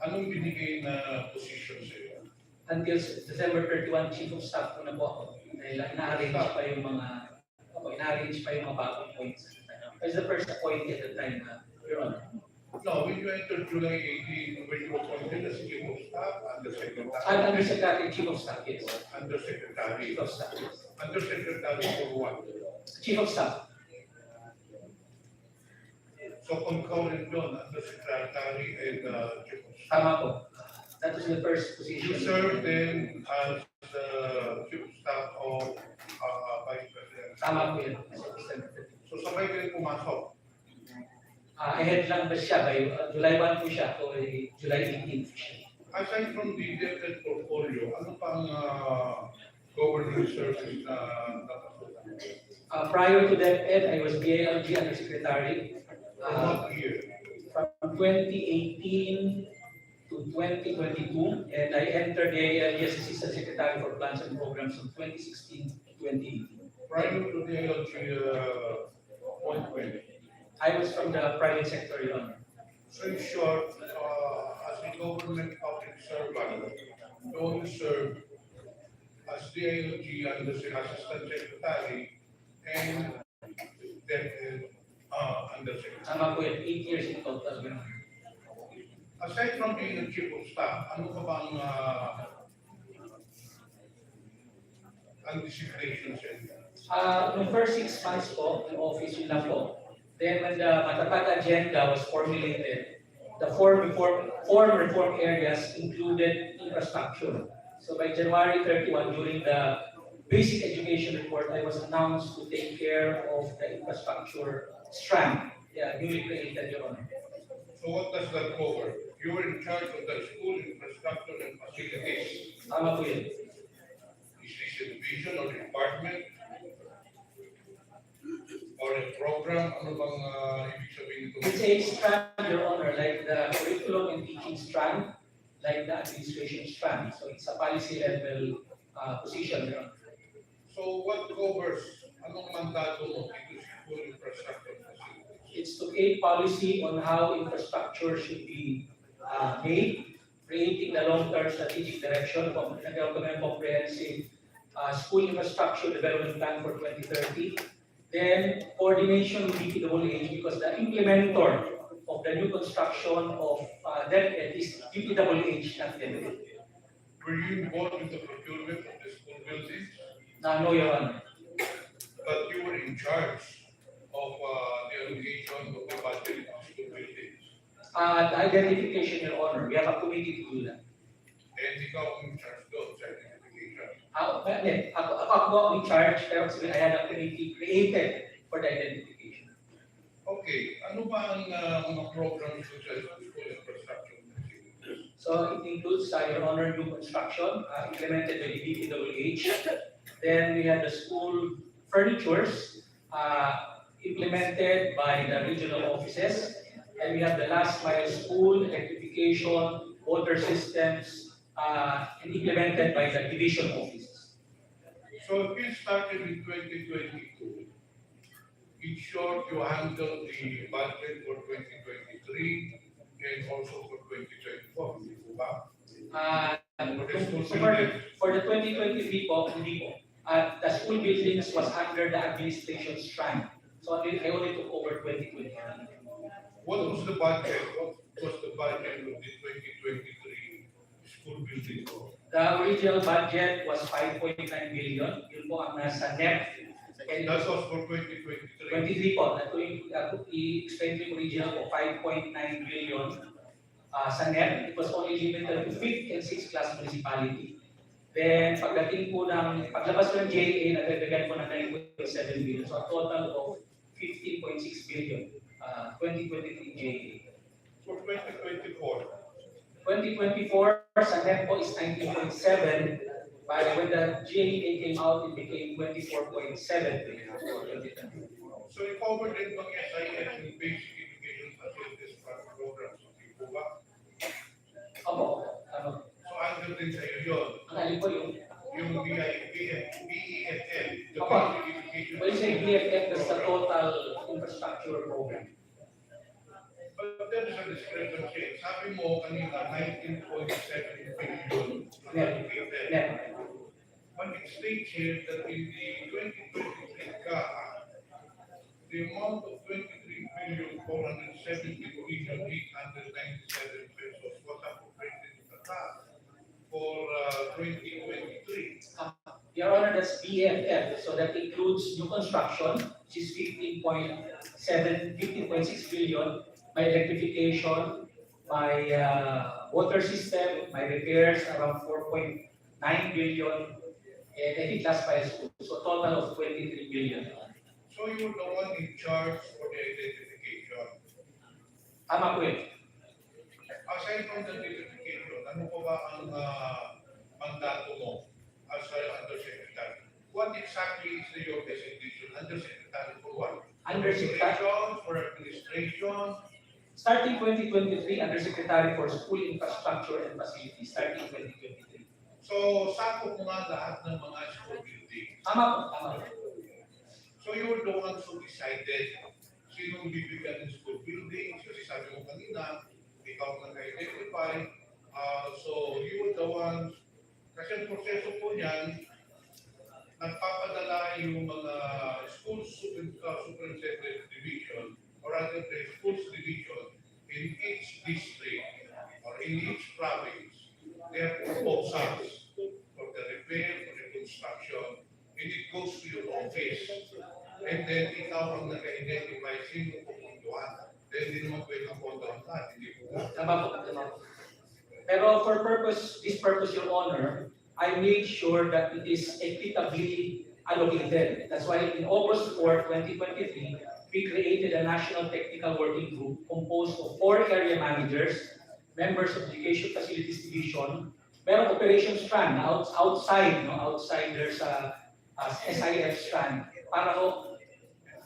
anong binigay na position sa iyo? Until December 31, Chief of Staff ko na po ako. Dahil ina-arrange pa yung mga bagong points. I was the first appointee at the time, Your Honor. No, when you entered July 18, when you were appointed as chief of staff, undersecretary. I'm Undersecretary, Chief of Staff, yes. Undersecretary. Chief of Staff, yes. Undersecretary for what? Chief of Staff. So concurrent doon, undersecretary and chief of staff. Tama po. That was the first position. You served then as the chief of staff of Vice President. Tama po yun. So sabay kayo pumasok. Ahead lang ba siya? By July 1 po siya. O July 18 po siya. Aside from the DepEd portfolio, ano pang government service na napasukan? Prior to DepEd, I was BALG Undersecretary. What year? From 2018 to 2022, and I entered the ALG as Assistant Secretary for Plans and Programs from 2016 to 2018. Prior to the LG appointment. I was from the private sector, Your Honor. So in short, as a government public servant, you only serve as the ALG and the Assistant Secretary and then Undersecretary. Tama po yun, 8 years in total, Your Honor. Aside from being a chief of staff, ano ka bang anticipation sa inyo? Noong first 6 months po, in office yun lang po. Then when the Matatag agenda was formulated, the four reform areas included infrastructure. So by January 31, during the basic education report, I was announced to take care of the infrastructure strand, newly created, Your Honor. So what does that cover? You were in charge of the school infrastructure and facilities. Tama po yun. Is this a division or department? Or a program? Ano bang ibig sabihin ito? It's a strand, Your Honor, like the curriculum and teaching strand, like the administration strand. So it's a policy level position, Your Honor. So what covers? Anong mandato mo dito sa school infrastructure and facilities? It's to create policy on how infrastructure should be made, creating the long-term strategic direction of the government comprehensive school infrastructure development plan for 2030. Then coordination with DEPW because the implementer of the new construction of DepEd is DEPW, not DepEd. Were you involved in the procurement of the school buildings? No, Your Honor. But you were in charge of the allocation of the budget of school buildings. The identification, Your Honor, we have a committee to do that. And ikaw ang in charge doon sa identification. Ako ang in charge, pero I had a committee created for the identification. Okay, ano ba ang mga programs sa school infrastructure? So it includes, Your Honor, new construction implemented by the DPWH. Then we have the school furnitures implemented by the regional offices. And we have the last mile school, electrification, water systems, and implemented by the division offices. So if you started in 2022, in short, you handled the budget for 2023 and also for 2024, hindi po ba? For the 2023 po, hindi po. The school buildings was under the administration strand. So I only took over 2023. What was the budget? What was the budget of the 2023 school building? The original budget was 5.9 billion. Yun po ang nasa net. And that was for 2023. 23 po. I-explain yung original po, 5.9 billion sa net. It was only limited to 5th and 6th class municipality. Then pagdating po ng, paglabas ko ng JA, nagdagdagan po ng 9.7 billion. So a total of 15.6 billion, 2023 JA. For 2024. 2024, sa net po is 19.7, but when the GAA came out, it became 24.7 billion. So you covered din bang SIS and basic education facilities programs? Hindi po ba? Opo. So under din sa iyo yun, Ang alin po yung BEFL, the Opo. basic education. When you say BFF, that's the total infrastructure program. But there is a discrepancy. Sabi mo kanina, 19.7 billion allocated. Net. But it states here that in the 2023 CAA, the amount of 23 1,470,897 pesos was appropriated in the past for 2023. Your Honor, that's BFF, so that includes new construction, which is 15.6 billion, my electrification, my water system, my repairs around 4.9 billion, and I think last five schools, so a total of 23 billion. So you're the one in charge for the identification. Tama po yun. Aside from the identification, ano pa ba ang mandato mo as undersecretary? What exactly is your designation? Undersecretary for what? Undersecretary, For administration. starting 2023, Undersecretary for School Infrastructure and Facilities, starting 2023. So, sakop mo nga lahat ng mga school buildings. Tama po, tama po. So, you're the ones who decided sinong bibigyan ng school buildings. Kasi sabi mo kanina, ikaw nag-identify. So, you were the ones, kasi ang proseso po niyan, nagpapadala yung mga school superintendent division or rather the schools division in each district or in each province. They have proposals for the repair, for the construction, and it goes to your office. And then ikaw ang nag-identify sino pupuntuhan. Then hindi naman pwedeng puntuhan lahat, hindi po. Tama po, tama po. Pero for this purpose, Your Honor, I made sure that it is equitably allocated. That's why in August 4, 2023, we created a National Technical Working Group composed of 4 area managers, members of Education Facilities Division, merong operation strand outside there's a SIF strand para ho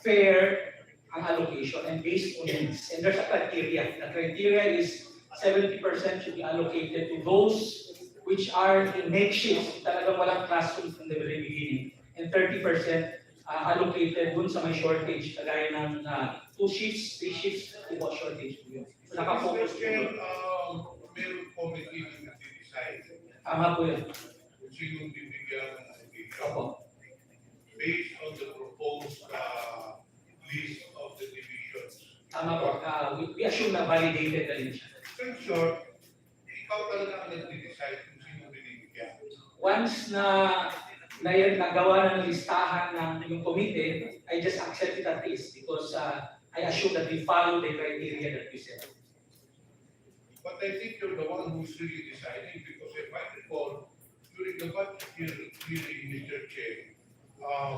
fair ang allocation and based on needs. And there's a criteria. The criteria is 70% should be allocated to those which are in makeshift, talagang walang classroom from the very beginning. And 30% allocated dun sa may shortage, kagaya ng 2 shifts, 3 shifts, diba shortage po yun. So, nakafocus po yun. Meron committee na nag-decide Tama po yun. kung sinong bibigyan ng allocation Opo. based on the proposed list of the divisions. Tama po. We assume na validated na rin siya. So in short, ikaw talaga ang nag-decide kung sino binibigyan. Once na nagawa na ng listahan ng yung committee, I just accept it at least because I assume that we follow the criteria that we set. But I think you're the one who's really deciding because if I recall, during the budget hearing, Mr. Chair,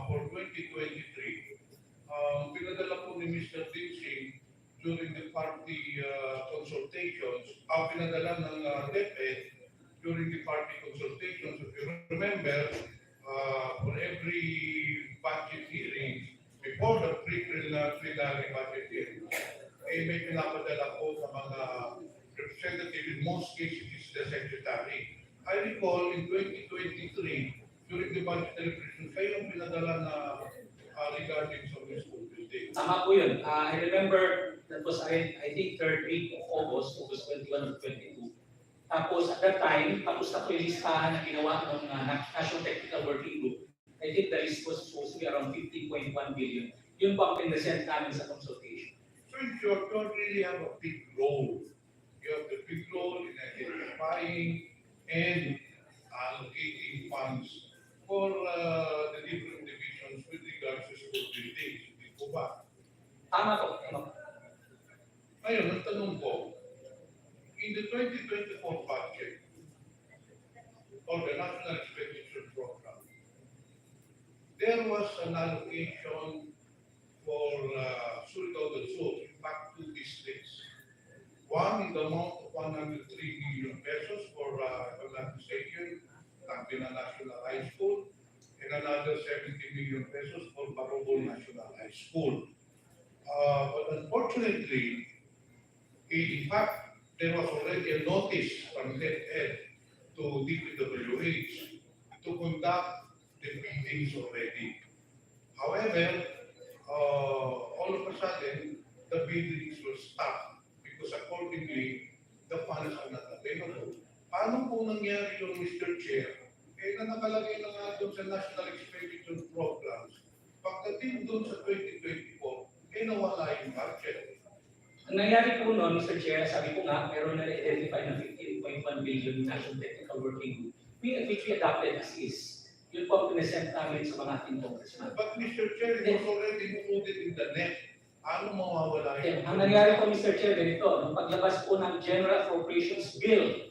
for 2023, pinadala po ni Mr. Dinsing during the party consultations, pinadala ng DepEd during the party consultations. If you remember, for every budget hearing, before the plenary budget hearing, may pinapadala po sa mga representative, in most cases is the secretary. I recall in 2023, during the budgetary presentation, kayo ang pinadala na regarding sa school building. Tama po yun. I remember that was I think 3rd week of August 21 of 22. Tapos at that time, tapos na po yung listahan na ginawa ng National Technical Working Group. I think the list was supposed to be around 15.1 billion. Yun po ang pinresent namin sa consultation. So in short, you really have a big role. You have the big role in identifying and allocating funds for the different divisions with regards to school buildings. Hindi po ba? Tama po. Tama po. Ngayon, ang tanong ko, in the 2024 budget or the National Expenditure Program, there was an allocation for Surigao del Sur, in fact, 2 districts. One in the amount of 103 million pesos for, if I'm not mistaken, Tampina National High School, and another 70 million pesos for Barobol National High School. But unfortunately, in fact, there was already a notice from DepEd to DEPW to conduct the meetings already. However, all of a sudden, the buildings were stopped because accordingly, the funds are not available. Paano po nangyari yung Mr. Chair? Na nakalagay na nga doon sa National Expenditure Programs, pagdating doon sa 2024, nawala yung budget. Ang nangyari po noon, Mr. Chair, sabi ko nga, meron na identify na 15.1 billion in National Technical Working Group, which we adopted as is. Yun po ang pinesent namin sa mga ating congressman. But Mr. Chair, it was already included in the net. Ano mawawala Okay, yun? ang nangyari po, Mr. Chair, ganito, nung paglabas po ng General Appropriations Bill,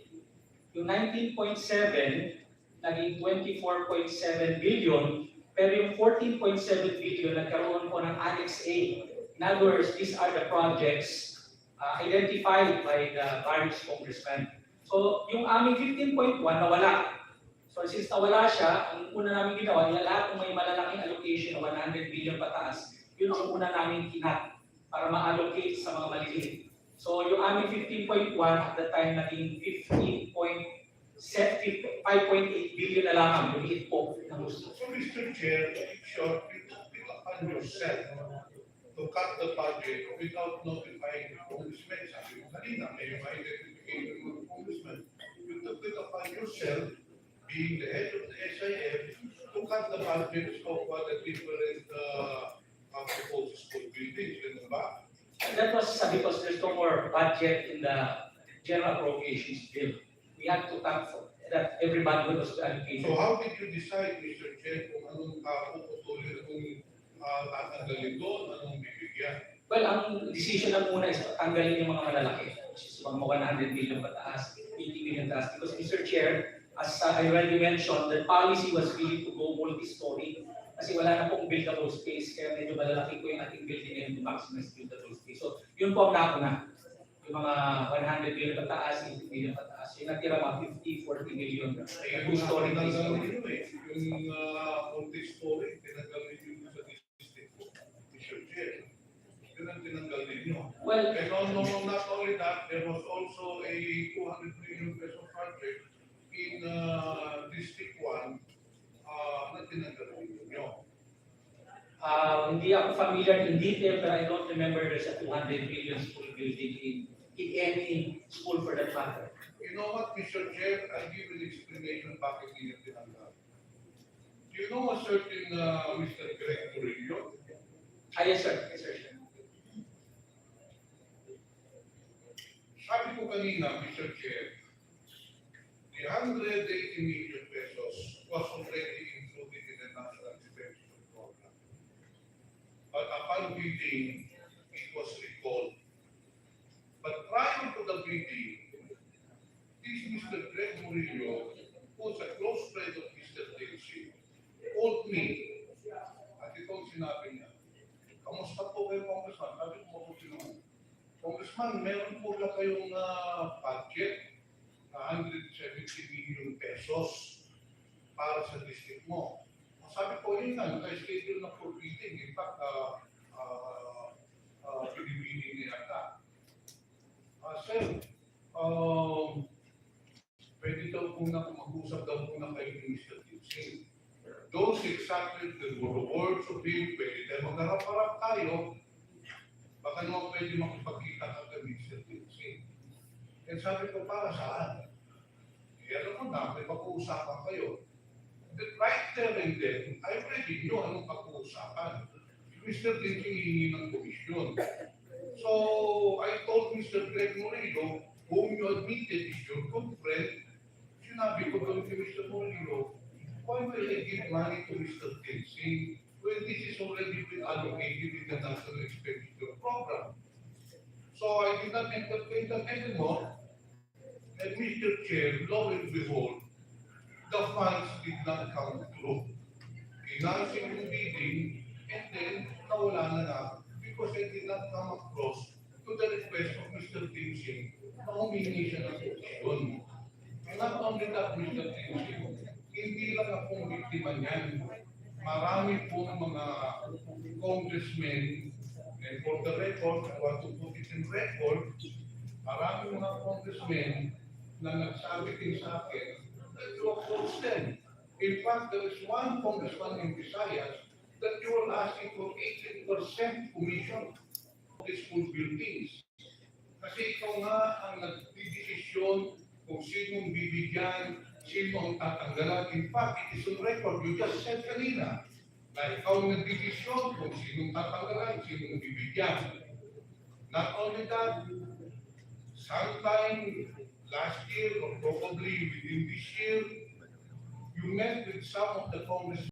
yung 19.7 naging 24.7 billion, pero yung 14.7 billion nagkaroon po ng Annex A. In other words, these are the projects identified by the various congressmen. So, yung aming 15.1 nawala. So, since nawala siya, ang una namin ginawa, yung lahat ng may malalaking allocation na 100 billion pataas, yun ang una namin kinat para ma-allocate sa mga maliliit. So, yung aming 15.1 at the time naging 5.8 billion na lang yung liit po ng gusto. So Mr. Chair, in short, you took it upon yourself to cut the budget without notifying the congressman. Sabi mo kanina, may identification ng congressman. You took it upon yourself, being the head of the SIF, to cut the budgets of the different proposed school buildings. Ganun ba? That was because there's no more budget in the General Appropriations Bill. We had to cut that everybody was allocated. So how did you decide, Mr. Chair, kung anong puputulin, kung tatanggalin doon, anong bibigyan? Well, ang decision lang muna is tanggalin yung mga malalaki, which is mga 100 billion pataas, 80 billion pataas. Because Mr. Chair, as I already mentioned, the policy was really to go multi-story. Kasi wala na pong buildable space, kaya medyo malalaki po yung ating building ngayon to maximize buildable space. So, yun po ang nauna. Yung mga 100 billion pataas, 80 billion pataas. Yung natira mga 50, 40 million. Yung Two-story, tinanggal three-story. ninyo yung multi-story, tinanggal ninyo sa district ko, Mr. Chair. Yun ang tinanggal ninyo. Well, And not only that, there was also a 200 million peso project in District 1 na tinanggal ninyo. hindi ako familiar in detail, but I don't remember there's a 200 billion school building in any school for that matter. You know what, Mr. Chair, I'll give you an explanation bakit ninyo tinanggal. Do you know a certain Mr. Greg Murillo? Yes, sir. Yes, sir. Sabi ko kanina, Mr. Chair, the 180 million pesos was already included in the National Expenditure Program. But upon bidding, it was recalled. But prior to the bidding, this Mr. Greg Murillo, who's a close friend of Mr. Dempsey, called me, at itong sinabi niya, kamusta po kayo, Congressman? Sabi ko, mabuti naman. Congressman, meron po na kayong budget na 170 million pesos para sa district mo. Sabi ko, yun nga, naka-schedule na for bidding. In fact, pinibidding niya yata. Sir, pwede daw po na mag-usap daw po na kayo ni Mr. Dempsey. Those exactly the words of him, pwede tayo magharap-harap tayo. Baka naman pwede makipagkita ka kay Mr. Dempsey. And sabi ko, para saan? Alam mo na, may pag-uusapan kayo. But right there and then, I already know anong pag-uusapan. Mr. Dempsey hihingi ng komisyon. So, I told Mr. Greg Moreno, whom you admitted is your good friend, sinabi ko doon kay Mr. Moreno, why will I give money to Mr. Dempsey when this is already been allocated in the National Expenditure Program? So I did not entertain that anymore. And Mr. Chair, lo and behold, the funds did not come through. Inasin yung bidding, and then nawala na na because I did not come across to the request of Mr. Dempsey na humingi siya ng posisyon. And not only that, Mr. Dempsey, hindi lang akong biktima niyan. Marami pong mga congressmen, and for the record, I want to put it in record, marami mga congressmen na nagsabi din sa akin that you oppose them. In fact, there is one congressman in Visayas that you are asking for 18% commission of the school buildings. Kasi ikaw nga ang nagdidesisyon kung sinong bibigyan, sino ang tatanggalan. In fact, it is on record. You just said kanina na ikaw ang nagdidesisyon kung sinong tatanggalan, sinong bibigyan. Not only that, sometime last year or probably within this year, you met with some of the congressmen